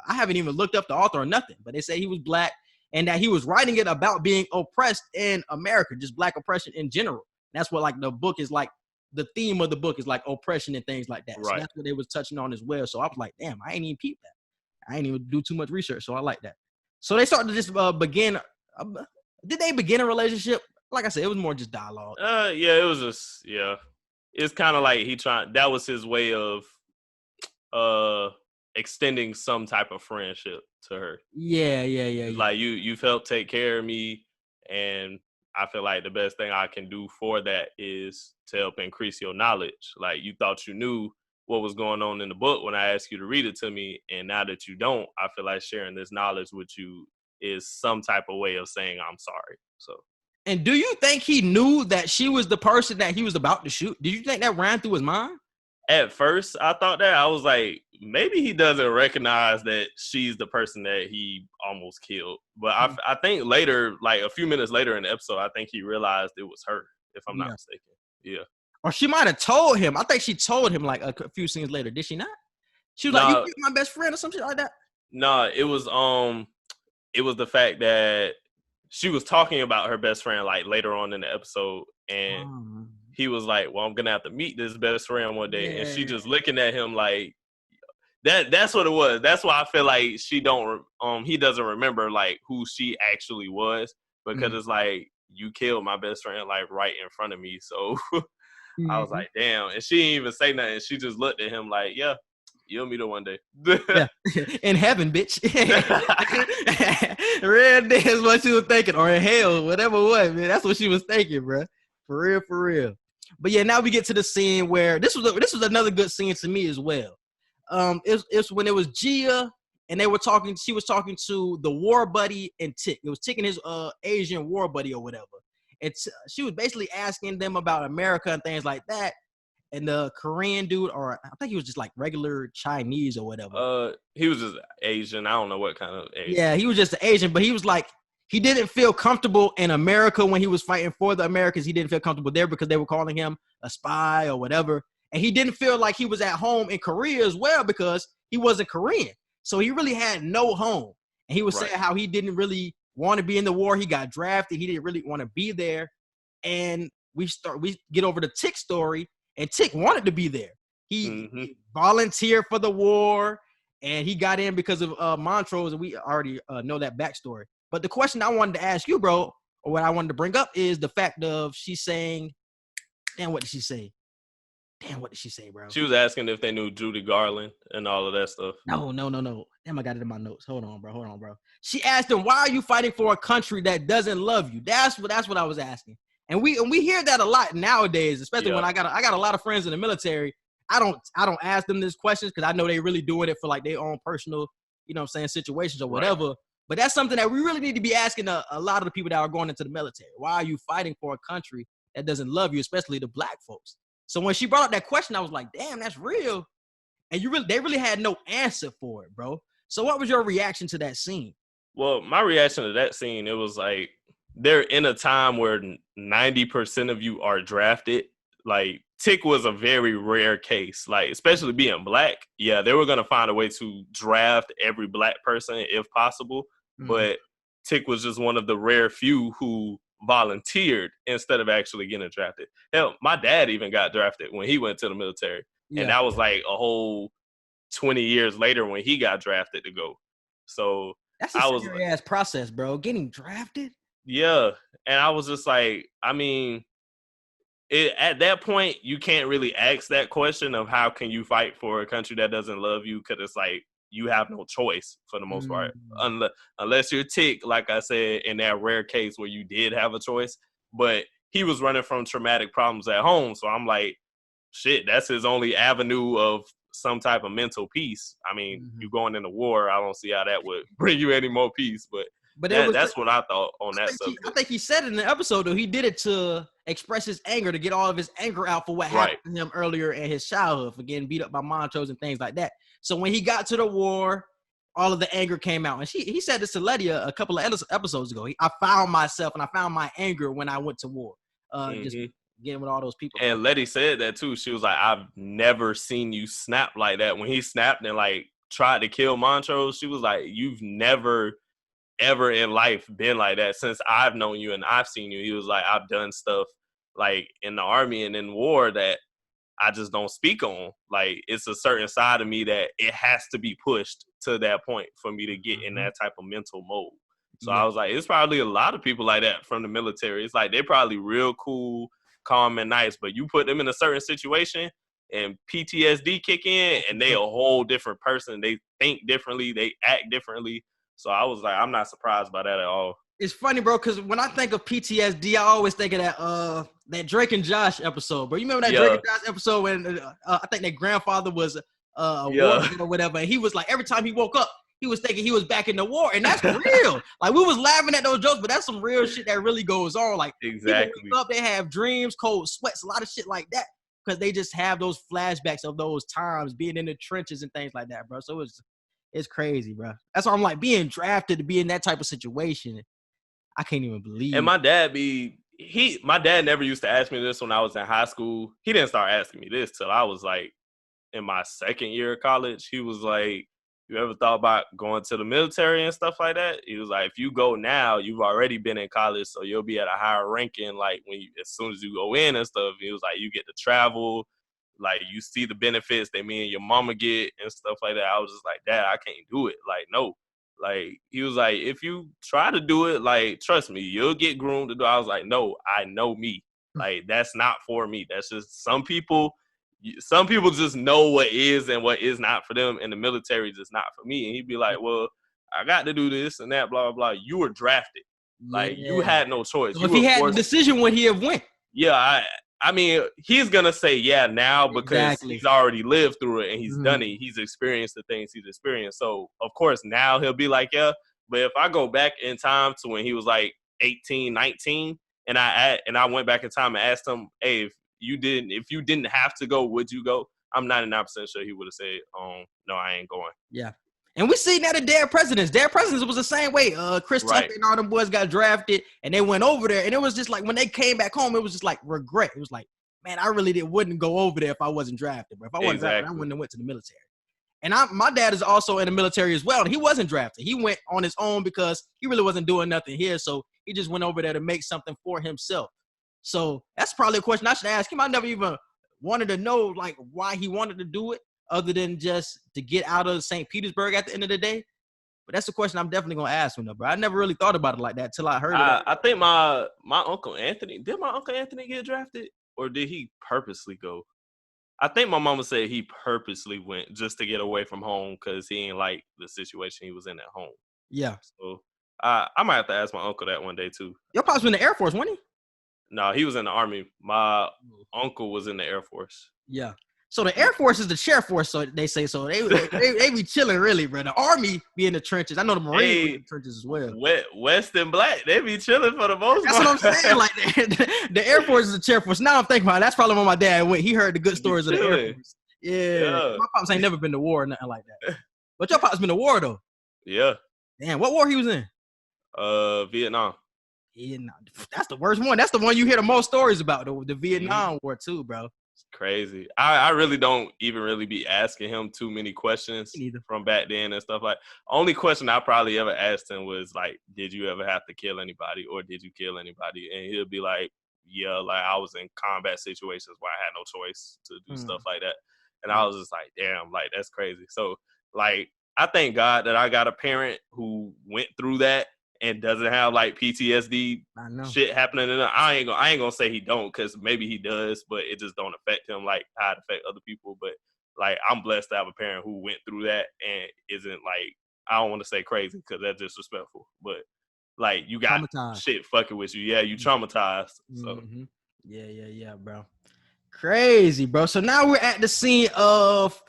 haven't even looked up the author or nothing. But they say he was black and that he was writing it about being oppressed in America, just black oppression in general. That's what like the book is like. The theme of the book is like oppression and things like that. Right. So that's what they was touching on as well. So I was like, damn, I ain't even peep that. I ain't even do too much research. So I like that. So they started to just begin. Did they begin a relationship? Like I said, it was more just dialogue. It was just, It's kind of like that was his way of extending some type of friendship to her. Yeah. Like you've helped take care of me, and I feel like the best thing I can do for that is to help increase your knowledge. Like you thought you knew what was going on in the book when I asked you to read it to me, and now that you don't, I feel like sharing this knowledge with you is some type of way of saying I'm sorry. So. And do you think he knew that she was the person that he was about to shoot? Did you think that ran through his mind? At first, I thought that. I was like, maybe he doesn't recognize that she's the person that he almost killed. But I think later, like a few minutes later in the episode, I think he realized it was her, if I'm not mistaken. Yeah. Or she might have told him. I think she told him like a few scenes later. Did she not? She was like, "You killed my best friend" or some shit like that. No, it was the fact that she was talking about her best friend like later on in the episode, and he was like, "Well, I'm gonna have to meet this best friend one day," and she just looking at him like that. That's what it was. That's why I feel like he doesn't remember like who she actually was, because it's like, you killed my best friend like right in front of me. So I was like, damn. And she didn't even say nothing. She just looked at him like, yeah, you'll meet her one day. Yeah. In heaven, bitch. Real is what she was thinking. Or in hell, whatever it was, man. That's what she was thinking, bro. For real. But yeah, now we get to the scene where this was another good scene to me as well. It's when it was Gia and they were talking. She was talking to the war buddy and Tick. It was Tick and his Asian war buddy or whatever. She was basically asking them about America and things like that. And the Korean dude, or I think he was just like regular Chinese or whatever. He was just Asian. I don't know what kind of Asian. Yeah, he was just Asian, but he was like, he didn't feel comfortable in America when he was fighting for the Americans. He didn't feel comfortable there because they were calling him a spy or whatever. And he didn't feel like he was at home in Korea as well because he wasn't Korean. So he really had no home. And he was saying how he didn't really want to be in the war. He got drafted. He didn't really want to be there. And we get over the Tick story. And Tick wanted to be there. He volunteered for the war, and he got in because of Montrose, and we already know that backstory. But the question I wanted to ask you, bro, or what I wanted to bring up is the fact of she saying, damn, what did she say? Bro? She was asking if they knew Judy Garland and all of that stuff. No. Damn, I got it in my notes. Hold on, bro. She asked him, why are you fighting for a country that doesn't love you? That's what I was asking. And we hear that a lot nowadays, especially when I got a lot of friends in the military. I don't ask them these questions because I know they really doing it for like their own personal, situations or whatever. Right. But that's something that we really need to be asking a lot of the people that are going into the military. Why are you fighting for a country that doesn't love you, especially the black folks? So when she brought up that question, I was like, damn, that's real. And they really had no answer for it, bro. So what was your reaction to that scene? Well, my reaction to that scene, it was like, they're in a time where 90% of you are drafted. Like, Tick was a very rare case, like, especially being black. Yeah, they were going to find a way to draft every black person if possible. But Tick was just one of the rare few who volunteered instead of actually getting drafted. Hell, my dad even got drafted when he went to the military. Yeah. And that was like a whole 20 years later when he got drafted to go. So that's a serious process, bro. Getting drafted? Yeah, and I was just like, I mean, at that point, you can't really ask that question of how can you fight for a country that doesn't love you, because it's like you have no choice for the most part, unless you're Tick, like I said, in that rare case where you did have a choice. But he was running from traumatic problems at home, so I'm like, shit, that's his only avenue of some type of mental peace. I mean, you going into war, I don't see how that would bring you any more peace, but that's what I thought on that subject. I think he said in the episode, though, he did it to express his anger, to get all of his anger out for what happened to him earlier in his childhood, for getting beat up by Montrose and things like that. So when he got to the war, all of the anger came out. And he said this to Letty a couple of episodes ago. I found myself and I found my anger when I went to war. Just getting with all those people. And Letty said that, too. She was like, I've never seen you snap like that. When he snapped and, like, tried to kill Montrose, she was like, you've never ever in life been like that since I've known you and I've seen you. He was like, I've done stuff like in the army and in war that I just don't speak on. Like, it's a certain side of me that it has to be pushed to that point for me to get in that type of mental mode. So I was like, it's probably a lot of people like that from the military. It's like, they're probably real cool, calm and nice, but you put them in a certain situation and PTSD kick in and they a whole different person. They think differently. They act differently. So I was like, I'm not surprised by that at all. It's funny, bro, because when I think of PTSD, I always think of that Drake and Josh episode, bro. You remember that Drake and Josh episode when I think their grandfather was a war or whatever, and he was like, every time he woke up, he was thinking he was back in the war, and that's real. Like, we was laughing at those jokes, but that's some real shit that really goes on. Like, exactly. People wake up, they have dreams, cold sweats, a lot of shit like that. because they just have those flashbacks of those times being in the trenches and things like that, bro. So it's crazy, bro. That's why I'm like, being drafted to be in that type of situation, I can't even believe. And my dad never used to ask me this when I was in high school. He didn't start asking me this till I was like in my second year of college. He was like, you ever thought about going to the military and stuff like that? He was like, if you go now, you've already been in college, so you'll be at a higher ranking. Like as soon as you go in and stuff, he was like, you get to travel, like you see the benefits that me and your mama get and stuff like that. I was just like, Dad, I can't do it. Like, no. Like, he was like, if you try to do it, like, trust me, you'll get groomed to do it. I was like, no, I know me. Like, that's not for me. That's just some people just know what is and what is not for them, and the military is just not for me. And he'd be like, well, I got to do this and that, blah, blah, blah. You were drafted. Like, you had no choice. So if he had the decision, would he have went? Yeah, I mean, he's going to say yeah now because he's already lived through it and he's done it. He's experienced the things he's experienced. So, of course, now he'll be like, yeah. But if I go back in time to when he was like 18, 19, and I went back in time and asked him, hey, if you didn't have to go, would you go? I'm 99% sure he would have said, no, I ain't going. Yeah. And we see that at Dead Presidents. Dead Presidents was the same way. Chris Tucker and all them boys got drafted, and they went over there. And it was just like, when they came back home, it was just like regret. It was like, man, I really wouldn't go over there if I wasn't drafted. But if I wasn't drafted, I wouldn't have went to the military. And my dad is also in the military as well. And he wasn't drafted. He went on his own because he really wasn't doing nothing here. So he just went over there to make something for himself. So that's probably a question I should ask him. I never even wanted to know like why he wanted to do it, other than just to get out of St. Petersburg at the end of the day. But that's a question I'm definitely going to ask him, though, bro. I never really thought about it like that till I heard it. I think my Uncle Anthony, did my Uncle Anthony get drafted? Or did he purposely go? I think my mama said he purposely went just to get away from home because he ain't like the situation he was in at home. Yeah. So I might have to ask my uncle that one day, too. Your pops was in the Air Force, wasn't he? No, he was in the Army. My uncle was in the Air Force. Yeah. So the Air Force is the sheriff force, so they say. So they be chilling, really, bro. The Army be in the trenches. I know the Marines be in the trenches as well. West and Black, they be chilling for the most part. That's what I'm saying. Like the Air Force is the sheriff force. Now I'm thinking about it. That's probably when my dad went. He heard the good stories of the Air Force. Yeah. My pops ain't never been to war or nothing like that. But your pops been to war though. Yeah. Damn, what war he was in? Vietnam. Yeah, that's the worst one. That's the one you hear the most stories about, the Vietnam War too, bro. It's crazy. I really don't even really be asking him too many questions from back then and stuff like. Only question I probably ever asked him was like, did you ever have to kill anybody or did you kill anybody? And he'll be like, yeah, like I was in combat situations where I had no choice to do stuff like that. And I was just like, damn, like that's crazy. So like, I thank God that I got a parent who went through that and doesn't have like PTSD shit happening. And I ain't gonna say he don't, because maybe he does, but it just don't affect him like how it affect other people. But like I'm blessed to have a parent who went through that and isn't like, I don't want to say crazy because that's disrespectful, but like you got shit fucking with you. Yeah, you traumatized. So yeah, bro. Crazy, bro. So now we're at the scene of,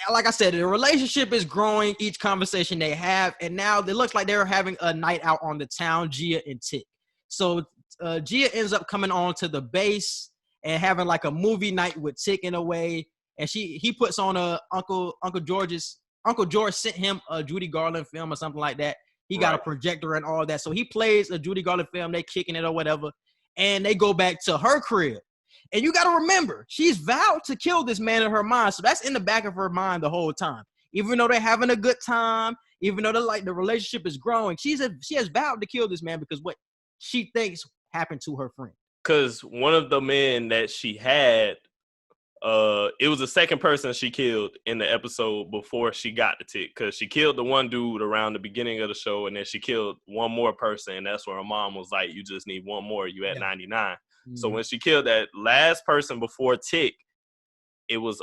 like I said, the relationship is growing each conversation they have, and now it looks like they're having a night out on the town, Gia and Tick. So Gia ends up coming on to the base and having like a movie night with Tick in a way, and he puts on Uncle George sent him a Judy Garland film or something like that. He got a projector and all that, so he plays a Judy Garland film. They kicking it or whatever, and they go back to her crib. And you got to remember, she's vowed to kill this man in her mind. So that's in the back of her mind the whole time. Even though they're having a good time, even though the relationship is growing, she has vowed to kill this man because what she thinks happened to her friend. Because one of the men that she had, it was the second person she killed in the episode before she got the Tick. Because she killed the one dude around the beginning of the show, and then she killed one more person, and that's where her mom was like, you just need one more. You at 99. So when she killed that last person before Tick, it was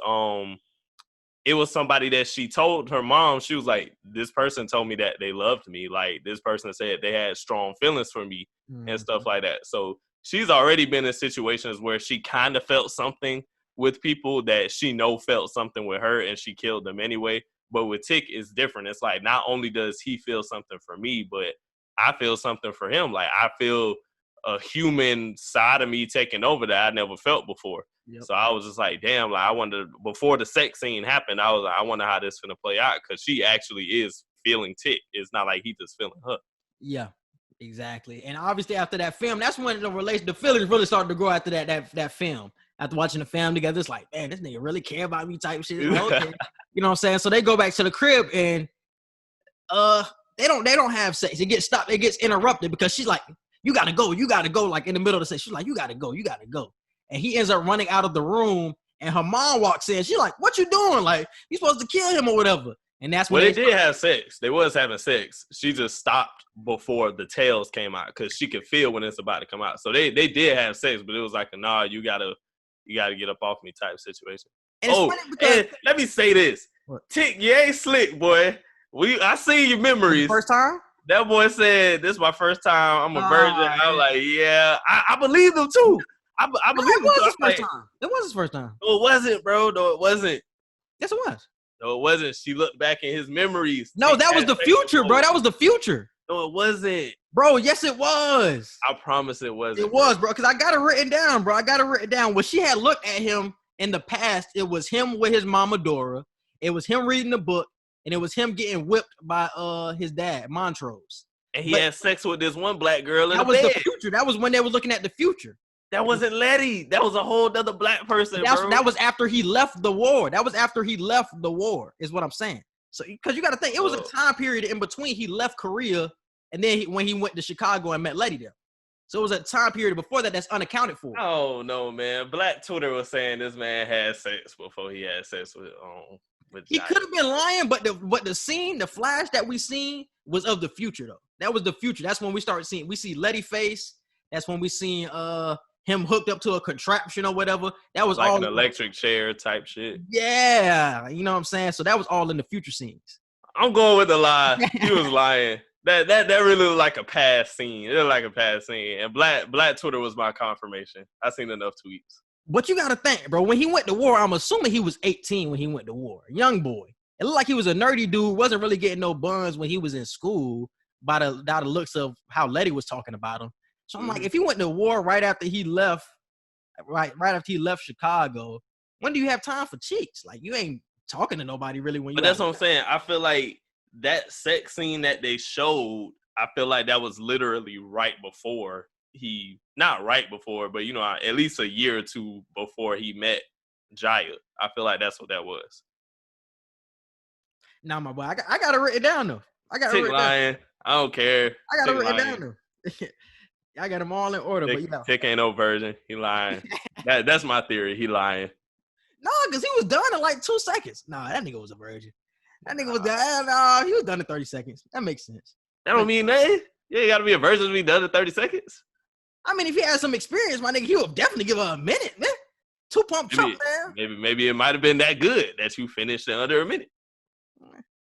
somebody that she told her mom. She was like, this person told me that they loved me. Like this person said they had strong feelings for me and stuff like that. So she's already been in situations where she kind of felt something with people that she felt something with her, and she killed them anyway. But with Tick, it's different. It's like, not only does he feel something for me, but I feel something for him. Like I feel a human side of me taking over that I never felt before. Yep. So I was just like, damn, like I wonder, before the sex scene happened, I was like, I wonder how this finna play out, because she actually is feeling Tick. It's not like he just feeling her. Yeah, exactly. And obviously after that film, that's when the feelings really started to grow after that film. After watching the film together, it's like, man, this nigga really care about me type shit. Like, okay. You know what I'm saying? So they go back to the crib and they don't have sex. It gets stopped. It gets interrupted because she's like, you gotta go, like in the middle of the sex. She's like, you gotta go. And he ends up running out of the room, and her mom walks in. She's like, what you doing? Like, you supposed to kill him or whatever. And that's when they did have sex. They was having sex. She just stopped before the tails came out because she could feel when it's about to come out. So they did have sex, but it was like a nah, you gotta get up off me type situation. And let me say this. What? Tick, you ain't slick, boy. I see your memories. First time? That boy said, this is my first time. I'm a virgin. I was like, yeah. I believe him too. I believe him. It was his first time. It was his first time. No, it wasn't, bro. No, it wasn't. Yes, it was. No, it wasn't. She looked back in his memories. No, that was the future, bro. That was the future. No, it wasn't. Bro, yes, it was. I promise it wasn't. It was, bro, because I got it written down, bro. When she had looked at him in the past, it was him with his mama Dora. It was him reading the book, and it was him getting whipped by his dad, Montrose. And he had sex with this one black girl in the bed. That was the future. That was when they were looking at the future. That wasn't Letty. That was a whole other black person, bro. That was after he left the war. Is what I'm saying. So, because you got to think, it was a time period in between he left Korea and then when he went to Chicago and met Letty there. So it was a time period before that that's unaccounted for. Oh, no, man. Black Twitter was saying this man had sex before he had sex with he could have been lying, but the scene, the flash that we seen was of the future, though. That was the future. That's when we see Letty face. That's when we seen him hooked up to a contraption or whatever. That was like all an electric chair type shit. Yeah, you know what I'm saying? So that was all in the future scenes. I'm going with the lie. He was lying. That really looked like a past scene. It looked like a past scene. And Black Twitter was my confirmation. I seen enough tweets. But you gotta think, bro, when he went to war, I'm assuming he was 18 when he went to war. Young boy. It looked like he was a nerdy dude, wasn't really getting no buns when he was in school by the looks of how Letty was talking about him. So I'm like, if he went to war right after he left Chicago, when do you have time for chicks? Like, you ain't talking to nobody really when you. But that's what I'm saying. I feel like that sex scene that they showed, I feel like that was literally right before not right before, but you know, at least a year or two before he met Jaya. I feel like that's what that was. Nah, my boy, I got it written down though. I got it Tick written lying. down. I don't care. I got Tick it written lying. down though. I got them all in order, Tick, but yeah. Tick ain't no virgin. He lying. That's my theory. He lying. No, because he was done in like 2 seconds. Nah, that nigga was a virgin. That nigga was done. Nah, he was done in 30 seconds. That makes sense. That don't mean nothing. You ain't got to be a virgin to be done in 30 seconds. I mean, if he had some experience, my nigga, he would definitely give her a minute, man. 2 pump chump, man. Maybe it might have been that good that you finished in under a minute.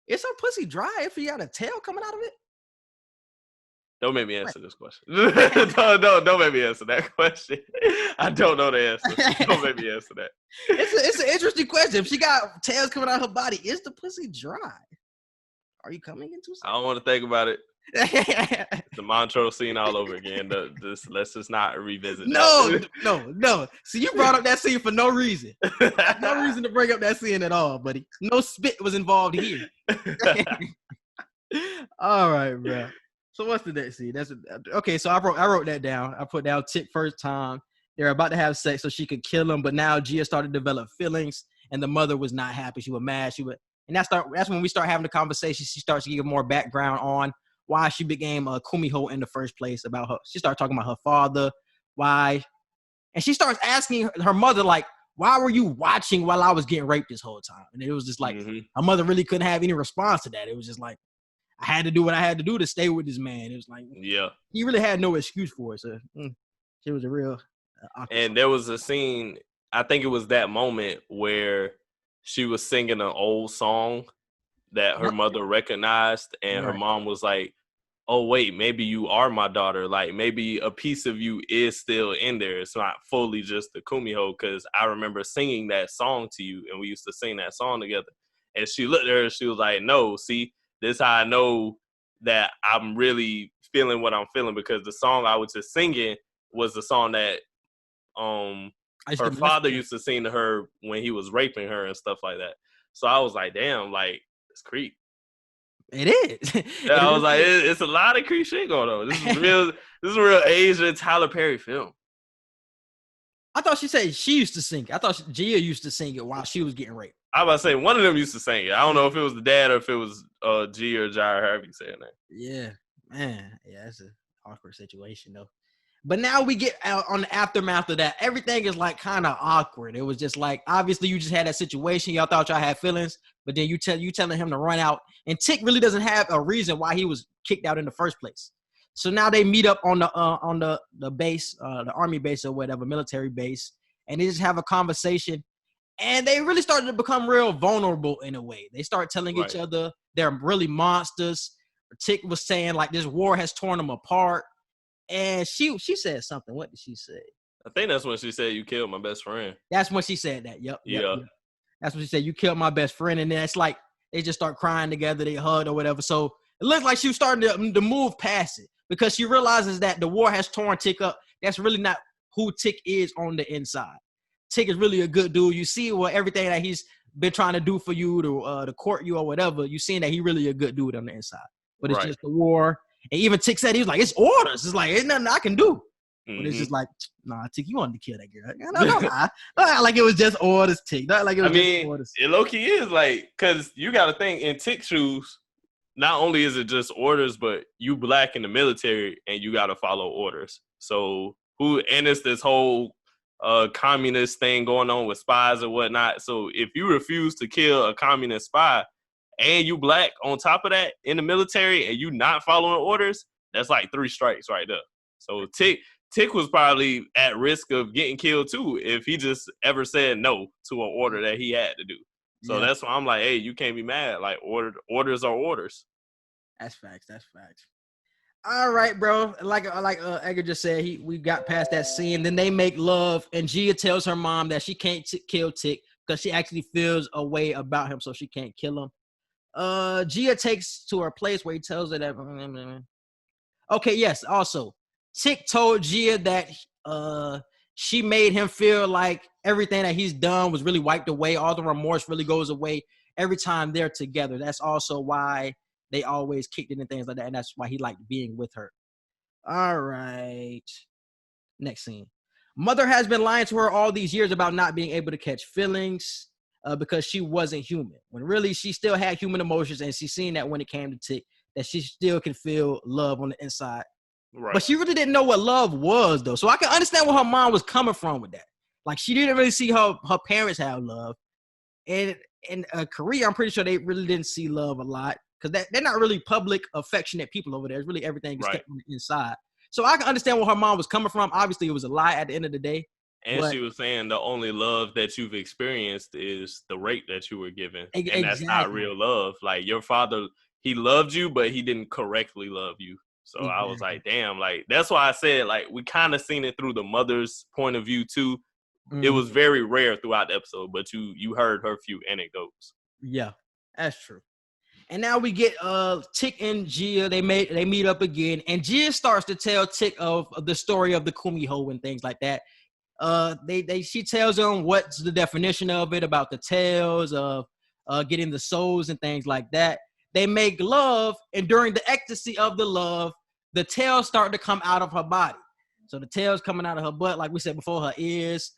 Is her pussy dry if he had a tail coming out of it? Don't make me answer this question. Don't make me answer that question. I don't know the answer. Don't make me answer that. It's an interesting question. If she got tails coming out of her body, is the pussy dry? Are you coming into something? I don't want to think about it. The Montrose scene all over again. Let's just not revisit. No. See, you brought up that scene for no reason. No reason to bring up that scene at all, buddy. No spit was involved here. All right, bro. So what's the next scene? Okay. So I wrote that down. I put down Tick first time. They're about to have sex so she could kill him, but now Gia started to develop feelings, and the mother was not happy. She was mad. And that's when we start having the conversation. She starts to give more background on why she became a kumiho in the first place. About her, she started talking about her father, why, and she starts asking her mother, like, why were you watching while I was getting raped this whole time? And it was just like, her mother really couldn't have any response to that. It was just like, I had to do what I had to do to stay with this man. It was like, he really had no excuse for it. So it was a real and there was a scene, I think it was that moment where she was singing an old song that her mother recognized, and her mom was like, oh, wait, maybe you are my daughter. Like, maybe a piece of you is still in there. It's not fully just the kumiho, because I remember singing that song to you, and we used to sing that song together. And she looked at her, and she was like, no, see, this is how I know that I'm really feeling what I'm feeling, because the song I was just singing was the song that her father used to sing to her when he was raping her and stuff like that. So I was like, damn, like, it's creep. It is. Yeah, I was like, it's a lot of creep shit going on. This is real. This is a real Asian Tyler Perry film. I thought she said she used to sing it. I thought Gia used to sing it while she was getting raped. I was about to say one of them used to sing it. I don't know if it was the dad or if it was G or Jai, however you say it. Yeah, man. Yeah, that's an awkward situation though. But now we get out on the aftermath of that. Everything is like kind of awkward. It was just like, obviously you just had that situation. Y'all thought y'all had feelings, but then you telling him to run out. And Tick really doesn't have a reason why he was kicked out in the first place. So now they meet up on the base, the army base or whatever, military base, and they just have a conversation. And they really started to become real vulnerable in a way. They start telling each other they're really monsters. Tick was saying like this war has torn them apart. And she said something. What did she say? I think that's when she said, you killed my best friend. That's when she said that. Yep. Yeah. That's when she said, you killed my best friend. And then it's like they just start crying together. They hug or whatever. So it looks like she was starting to move past it because she realizes that the war has torn Tick up. That's really not who Tick is on the inside. Tick is really a good dude. You see everything that he's been trying to do for you to court you or whatever. You seeing that he really a good dude on the inside. But it's just the war. And even Tick said, he was like, it's orders. It's like, ain't nothing I can do. But it's just like, nah, Tick, you wanted to kill that girl. No, like it was just orders, Tick. Not like it was just orders. It low-key is like, because you got to think, in Tick's shoes, not only is it just orders, but you black in the military and you got to follow orders. So and it's this whole communist thing going on with spies and whatnot. So if you refuse to kill a communist spy, and you black on top of that in the military and you not following orders, that's like 3 strikes right there. So Tick was probably at risk of getting killed too if he just ever said no to an order that he had to do. So that's why I'm like, hey, you can't be mad. Like orders are orders. That's facts. All right, bro. Like Edgar just said, we got past that scene. Then they make love, and Gia tells her mom that she can't kill Tick because she actually feels a way about him, so she can't kill him. Gia takes to her place where he tells her that. Okay, yes. Also, Tick told Gia that she made him feel like everything that he's done was really wiped away. All the remorse really goes away every time they're together. That's also why they always kicked it and things like that, and that's why he liked being with her. All right. Next scene. Mother has been lying to her all these years about not being able to catch feelings. Because she wasn't human, when really she still had human emotions, and she's seen that when it came to Tick, that she still can feel love on the inside. Right. But she really didn't know what love was, though. So I can understand where her mom was coming from with that. Like, she didn't really see her parents have love. And in Korea, I'm pretty sure they really didn't see love a lot because they're not really public, affectionate people over there. It's really everything is kept on the inside. So I can understand where her mom was coming from. Obviously, it was a lie at the end of the day. And she was saying the only love that you've experienced is the rape that you were given. And that's not real love. Like, your father, he loved you, but he didn't correctly love you. So I was like, damn, like, that's why I said, like, we kind of seen it through the mother's point of view, too. Mm-hmm. It was very rare throughout the episode, but you heard her few anecdotes. Yeah, that's true. And now we get Tick and Gia. They meet up again, and Gia starts to tell Tick of the story of the kumiho and things like that. She tells them what's the definition of it, about the tales of getting the souls and things like that. They make love, and during the ecstasy of the love, the tails start to come out of her body. So the tails coming out of her butt, like we said before, her ears.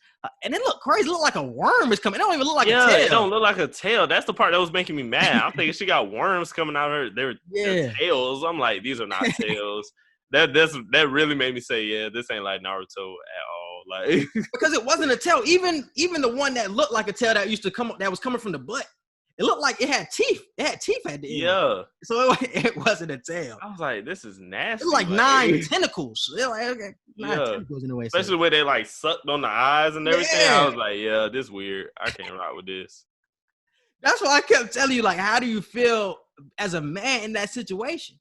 And it looked crazy. It looked like a worm is coming. It don't even look like a tail. It don't look like a tail. That's the part that was making me mad. I'm thinking she got worms coming out of her. They're tails. I'm like, these are not tails. That really made me say, yeah, this ain't like Naruto at all. Like, because it wasn't a tail. Even the one that looked like a tail that used to come, that was coming from the butt, it looked like it had teeth. It had teeth at the end. Yeah. So it wasn't a tail. I was like, this is nasty. It was like 9 tentacles. It like, okay, 9 tentacles in a way. Especially where they like sucked on the eyes and everything. Yeah. I was like, yeah, this weird. I can't ride with this. That's why I kept telling you, like, how do you feel as a man in that situation?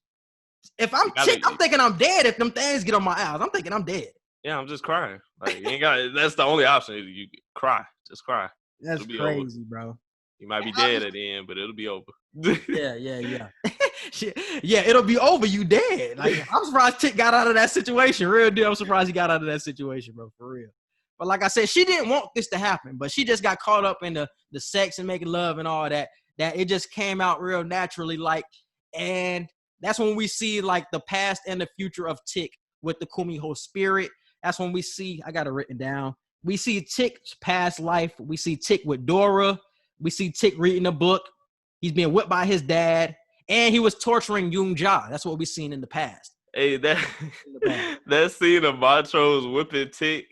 If I'm Tick, I'm thinking I'm dead. If them things get on my eyes, I'm thinking I'm dead. Yeah, I'm just crying. Like, you ain't got. That's the only option. You cry. Just cry. That's crazy, bro. You might be dead at the end, but it'll be over. Yeah. Yeah, it'll be over. You dead. Like, I'm surprised Tick got out of that situation. Real deal. I'm surprised he got out of that situation, bro. For real. But like I said, she didn't want this to happen, but she just got caught up in the sex and making love and all that it just came out real naturally. Like, and that's when we see like the past and the future of Tick with the kumiho spirit. That's when we see, I got it written down. We see Tick's past life. We see Tick with Dora. We see Tick reading a book. He's being whipped by his dad. And he was torturing Yoon Ja. That's what we've seen in the past. Hey, that scene of Montrose whipping Tick,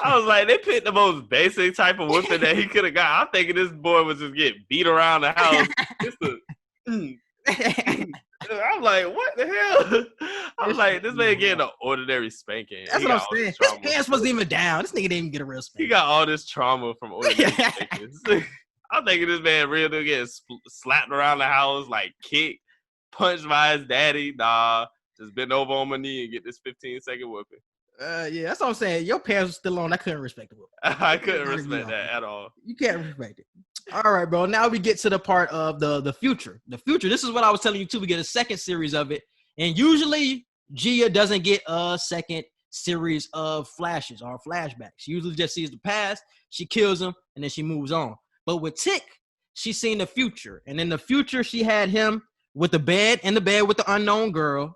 I was like, they picked the most basic type of whipping that he could have got. I'm thinking this boy was just getting beat around the house. I'm like, what the hell? I was like, this man getting an ordinary spanking. That's what I'm saying. His pants wasn't even down. This nigga didn't even get a real spanking. He got all this trauma from ordinary spankings. I'm thinking this man real deal getting slapped around the house, like kicked, punched by his daddy. Nah, just bend over on my knee and get this 15-second whooping. Yeah, that's what I'm saying. Your pants were still on. I couldn't respect it. I couldn't respect that at all. You can't respect it. All right, bro. Now we get to the part of the future. The future. This is what I was telling you too. We get a second series of it, and usually Gia doesn't get a second series of flashes or flashbacks. She usually just sees the past. She kills him, and then she moves on. But with Tick, she's seen the future, and in the future, she had him with the bed with the unknown girl.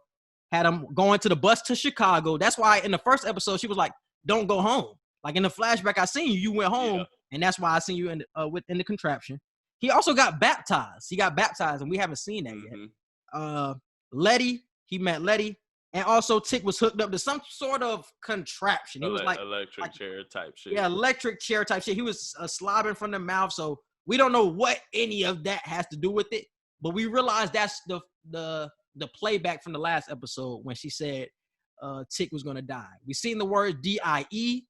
Had him going to the bus to Chicago. That's why in the first episode, she was like, don't go home. Like in the flashback, I seen you went home. Yeah. And that's why I seen you in the contraption. He also got baptized. And we haven't seen that yet. Letty, he met Letty. And also Tick was hooked up to some sort of contraption. He was like electric chair type shit. Yeah, electric chair type shit. He was slobbering from the mouth. So we don't know what any of that has to do with it. But we realized that's the playback from the last episode when she said Tick was going to die. We seen the word DIE,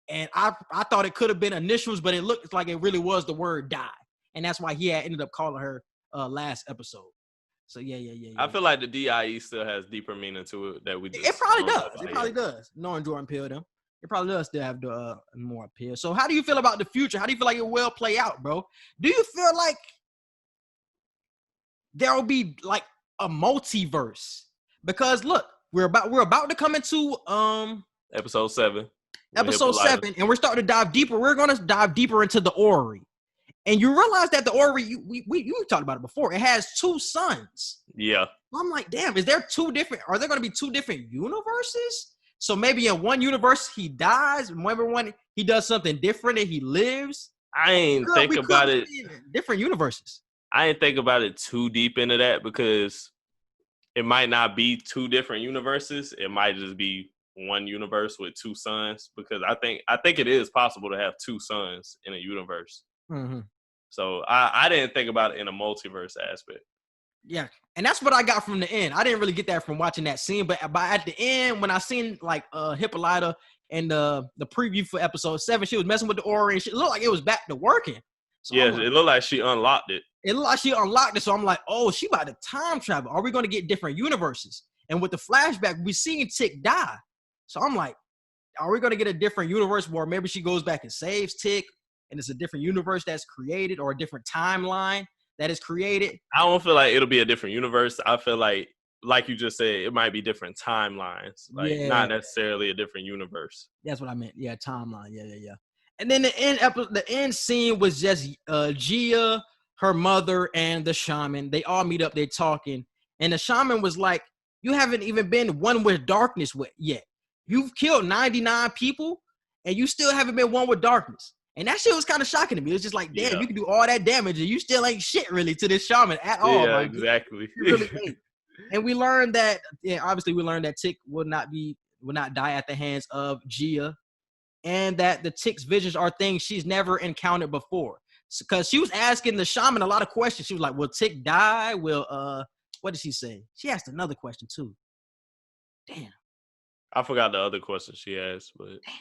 and I thought it could have been initials, but it looked like it really was the word die. And that's why he had ended up calling her last episode. So, yeah. I feel like the DIE still has deeper meaning to it that we just... It probably does. It probably does. Knowing Jordan Peele, them. It probably does still have more appeal. So how do you feel about the future? How do you feel like it will play out, bro? Do you feel like there will be like a multiverse? Because look, we're about to come into episode 7. Episode 7, and we're starting to dive deeper. We're going to dive deeper into the Ori. And you realize that the Ori, you talked about it before, it has 2 sons. Yeah. I'm like, damn, are there going to be 2 different universes? So maybe in one universe he dies, and maybe one he does something different and he lives. I ain't think about it. Different universes. I ain't think about it too deep into that because it might not be 2 different universes. It might just be one universe with 2 sons, because I think it is possible to have 2 sons in a universe. Mm-hmm. So I didn't think about it in a multiverse aspect. Yeah, and that's what I got from the end. I didn't really get that from watching that scene, but at the end, when I seen like Hippolyta and the preview for episode 7, she was messing with the Ori and it looked like it was back to working. So yeah, it looked like she unlocked it. It looked like she unlocked it, so I'm like, oh, she about to time travel. Are we going to get different universes? And with the flashback, we seen Tick die. So I'm like, are we going to get a different universe where maybe she goes back and saves Tick, and it's a different universe that's created, or a different timeline that is created? I don't feel like it'll be a different universe. I feel like you just said, it might be different timelines, not necessarily a different universe. That's what I meant. Yeah, timeline. Yeah. And then the end scene was just Gia, her mother, and the shaman. They all meet up. They're talking, and the shaman was like, "You haven't even been one with darkness yet. You've killed 99 people, and you still haven't been one with darkness." And that shit was kind of shocking to me. It was just like, damn, you can do all that damage, and you still ain't shit really to this shaman at all. Yeah, exactly. Really ain't. And we learned that, obviously we learned that Tick will not die at the hands of Gia, and that the Tick's visions are things she's never encountered before. Because she was asking the shaman a lot of questions. She was like, will Tick die? Will, what did she say? She asked another question too. Damn. I forgot the other question she asked, but. Damn.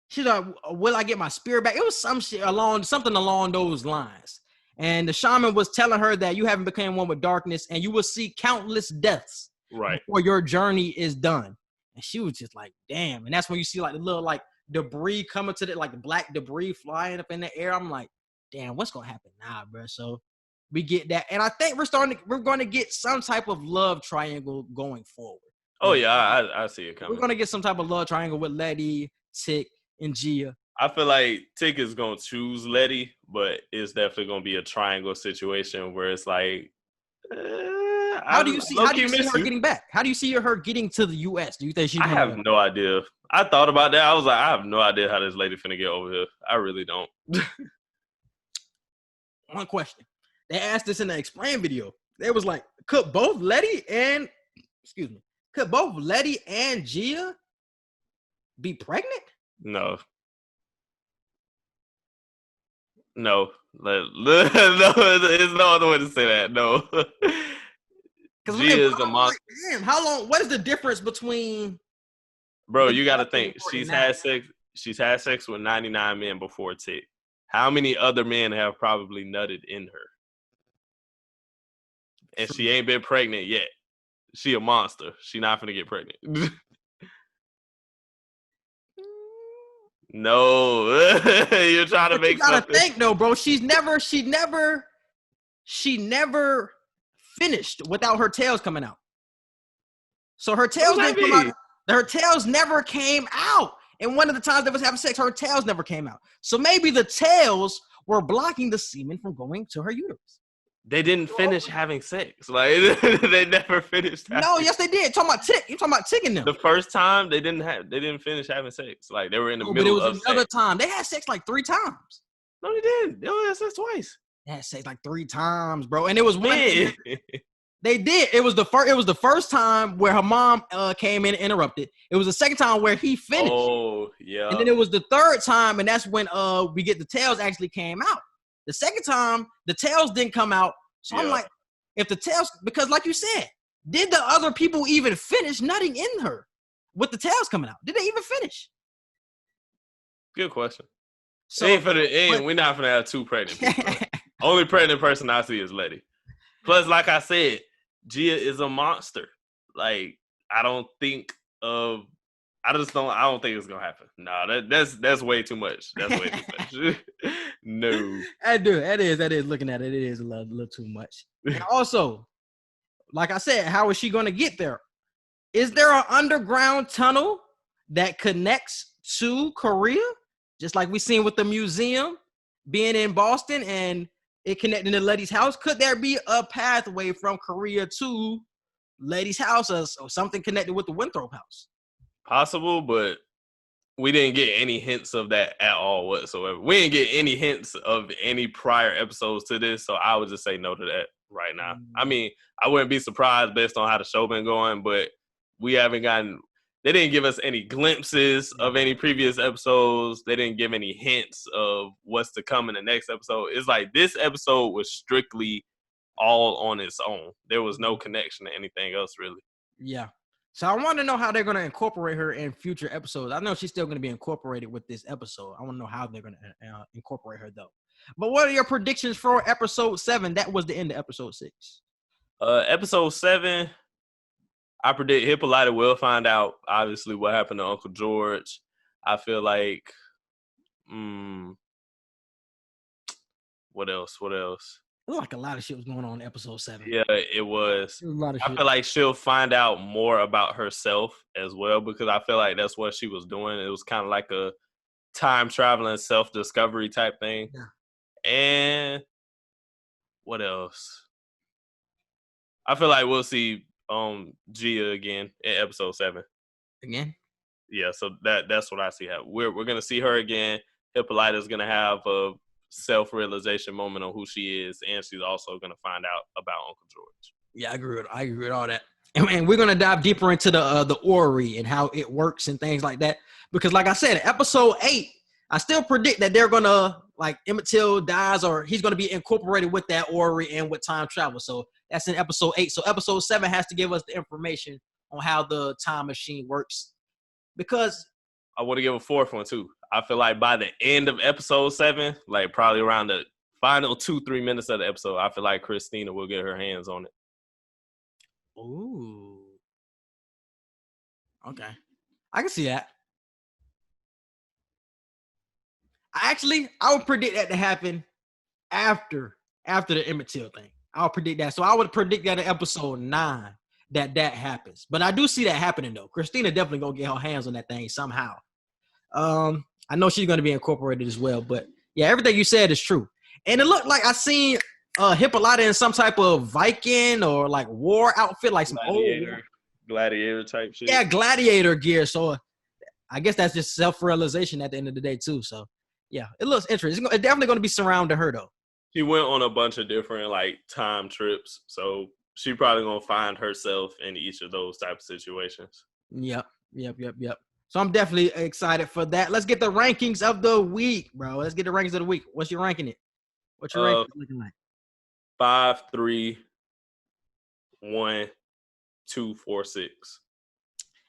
She's like, will I get my spirit back? It was something along those lines. And the shaman was telling her that you haven't become one with darkness, and you will see countless deaths before your journey is done. And she was just like, damn. And that's when you see like the little like debris coming to like the black debris flying up in the air. I'm like, damn, what's gonna happen now, bro? So we get that, and I think we're going to get some type of love triangle going forward. Oh yeah, I see it coming. We're gonna get some type of love triangle with Letty, Tick, and Gia. I feel like Tick is gonna choose Letty, but it's definitely gonna be a triangle situation where it's like, how do you see her getting back? How do you see her getting to the U.S.? Do you think she's? I have no idea. I thought about that. I was like, I have no idea how this lady finna get over here. I really don't. One question. They asked this in the explain video. They was like, could both Letty and Gia be pregnant? No. No. No, there's no other way to say that. No. Gia is a monster. Damn, how long? What is the difference between? Bro, you got to think. She's had sex with 99 men before Tick. How many other men have probably nutted in her? And she ain't been pregnant yet. She a monster. She not finna get pregnant. No, you're trying to make. You gotta think though, bro. She never finished without her tails coming out. So her tails didn't come out. Her tails never came out. And one of the times they was having sex, her tails never came out. So maybe the tails were blocking the semen from going to her uterus. They didn't finish having sex. Like they never finished. No, yes they did. Talking about Tick. You talking about Tick and them. The first time they didn't finish having sex. Like they were in the middle of sex. But it was another time. They had sex like 3 times. No, they didn't. They only had sex twice. They had sex like 3 times, bro. And it was one. They did. It was the first time where her mom came in and interrupted. It was the second time where he finished. Oh, yeah. And then it was the third time, and that's when we get the tails actually came out. The second time, the tails didn't come out. So I'm like, if the tails, because like you said, did the other people even finish nutting in her with the tails coming out? Did they even finish? Good question. So we're not gonna have 2 pregnant people. Only pregnant person I see is Letty. Plus, like I said, Gia is a monster. Like, I don't think it's gonna happen. No, that's way too much. That's way too much. No. That is looking at it. It is a little too much. And also, like I said, how is she gonna get there? Is there an underground tunnel that connects to Korea? Just like we seen with the museum being in Boston and it connecting to Letty's house. Could there be a pathway from Korea to Letty's house or something connected with the Winthrop house? Possible, but we didn't get any hints of that at all whatsoever. We didn't get any hints of any prior episodes to this, so I would just say no to that right now. I mean, I wouldn't be surprised based on how the show been going, but they didn't give us any glimpses of any previous episodes. They didn't give any hints of what's to come in the next episode. It's like this episode was strictly all on its own. There was no connection to anything else, really. Yeah. So I want to know how they're going to incorporate her in future episodes. I know she's still going to be incorporated with this episode. I want to know how they're going to incorporate her, though. But what are your predictions for episode 7? That was the end of episode 6. Episode 7, I predict Hippolyta will find out, obviously, what happened to Uncle George. I feel like, what else? It looked like a lot of shit was going on in episode 7. Yeah, it was. A lot of shit. I feel like she'll find out more about herself as well because I feel like that's what she was doing. It was kind of like a time traveling self-discovery type thing. Yeah. And what else? I feel like we'll see Gia again in episode 7. Again? Yeah, so that's what I see happen. We're gonna see her again. Hippolyta's gonna have a self-realization moment on who she is, and she's also gonna find out about Uncle George. Yeah, I agree with all that. And we're gonna dive deeper into the orrery and how it works and things like that. Because like I said, episode 8, I still predict that they're gonna, like, Emmett Till dies or he's gonna be incorporated with that orrery and with time travel. So that's in episode 8. So episode 7 has to give us the information on how the time machine works. Because I want to give a 4th one too. I feel like by the end of episode 7, like probably around the final 2-3 minutes of the episode, I feel like Christina will get her hands on it. Ooh. Okay. I can see that. I would predict that to happen after the Emmett Till thing. I'll predict that. So I would predict that in episode 9 that happens. But I do see that happening though. Christina definitely gonna get her hands on that thing somehow. I know she's going to be incorporated as well. But yeah, everything you said is true. And it looked like I seen Hippolyta in some type of Viking or like war outfit, like some gladiator type shit. Yeah, gladiator gear. So I guess that's just self-realization at the end of the day too. So yeah, it looks interesting. It's definitely going to be surrounding her though. She went on a bunch of different like time trips, so she probably gonna find herself in each of those type of situations. Yep. So I'm definitely excited for that. Let's get the rankings of the week, bro. Let's get the rankings of the week. What's your ranking it? What's your ranking looking like? 5, 3, 1, 2, 4, 6.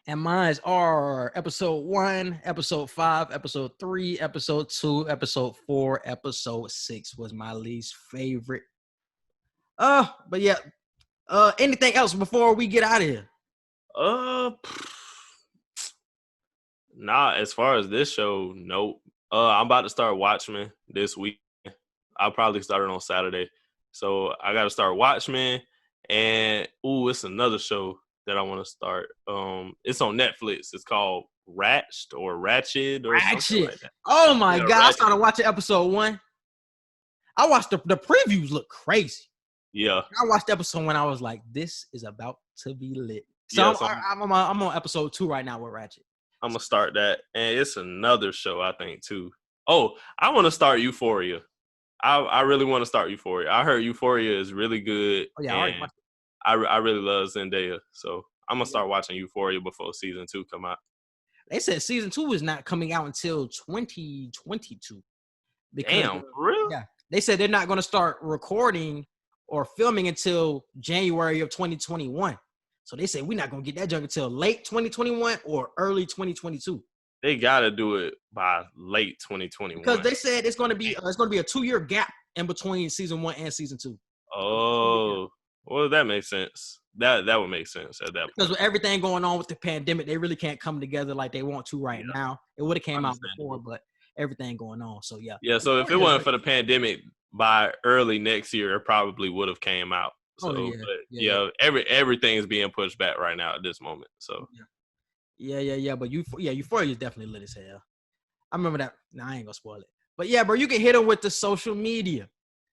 And mine are episode 1, episode 5, episode 3, episode 2, episode 4, episode 6 was my least favorite. But yeah. Anything else before we get out of here? Nah, as far as this show, nope. I'm about to start Watchmen this week. I'll probably start it on Saturday. So I got to start Watchmen. And, it's another show that I want to start. It's on Netflix. It's called Ratched or Ratchet or something like that. Oh, my God. Ratchet. I started watching episode 1. I watched the previews look crazy. Yeah. I watched episode 1. I was like, this is about to be lit. So yeah, I'm on episode 2 right now with Ratchet. I'm going to start that. And it's another show, I think, too. Oh, I want to start Euphoria. I really want to start Euphoria. I heard Euphoria is really good. Oh, yeah, I already watched it. I really love Zendaya. So I'm going to start watching Euphoria before season 2 come out. They said season 2 is not coming out until 2022. Damn, for real? Yeah. They said they're not going to start recording or filming until January of 2021. So they say we're not going to get that junk until late 2021 or early 2022. They got to do it by late 2021. Because they said it's going to be a 2-year gap in between season 1 and season 2. Oh, well, that makes sense. That would make sense at that point. Because with everything going on with the pandemic, they really can't come together like they want to right now. It would have came out before, but everything going on. So, yeah. Yeah, so if it wasn't for the pandemic, by early next year, it probably would have came out. So, everything is being pushed back right now at this moment. So, yeah. But Euphoria is definitely lit as hell. I remember that. Nah, I ain't gonna spoil it. But yeah, bro, you can hit them with the social media.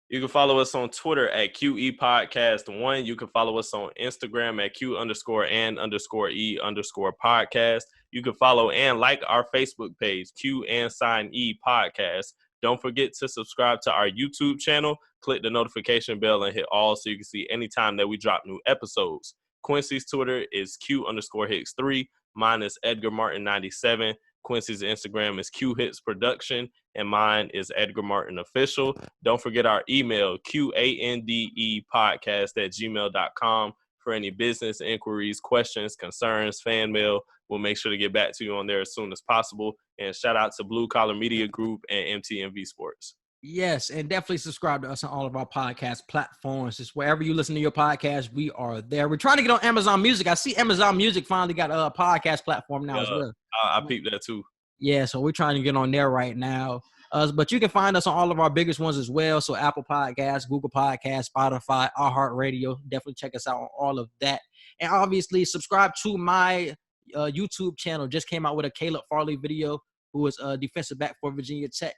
You can follow us on Twitter at QE Podcast 1. You can follow us on Instagram at Q_and_E_podcast. You can follow and like our Facebook page, Q&E Podcast. Don't forget to subscribe to our YouTube channel. Click the notification bell and hit all so you can see anytime that we drop new episodes. Quincy's Twitter is Q_Hicks3. Mine is Edgar Martin 97. Quincy's Instagram is Q Hits Production, and mine is Edgar Martin Official. Don't forget our email, QANDEpodcast@gmail.com for any business inquiries, questions, concerns, fan mail. We'll make sure to get back to you on there as soon as possible. And shout out to Blue Collar Media Group and MTMV Sports. Yes, and definitely subscribe to us on all of our podcast platforms. Just wherever you listen to your podcast, we are there. We're trying to get on Amazon Music. I see Amazon Music finally got a podcast platform now as well. I peeped that too. Yeah, so we're trying to get on there right now. But you can find us on all of our biggest ones as well. So Apple Podcasts, Google Podcasts, Spotify, iHeartRadio. Definitely check us out on all of that. And obviously subscribe to my YouTube channel. Just came out with a Caleb Farley video, who is a defensive back for Virginia Tech.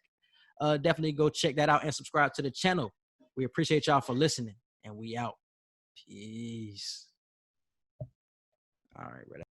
Definitely go check that out and subscribe to the channel. We appreciate y'all for listening, and we out. Peace. All right, brother.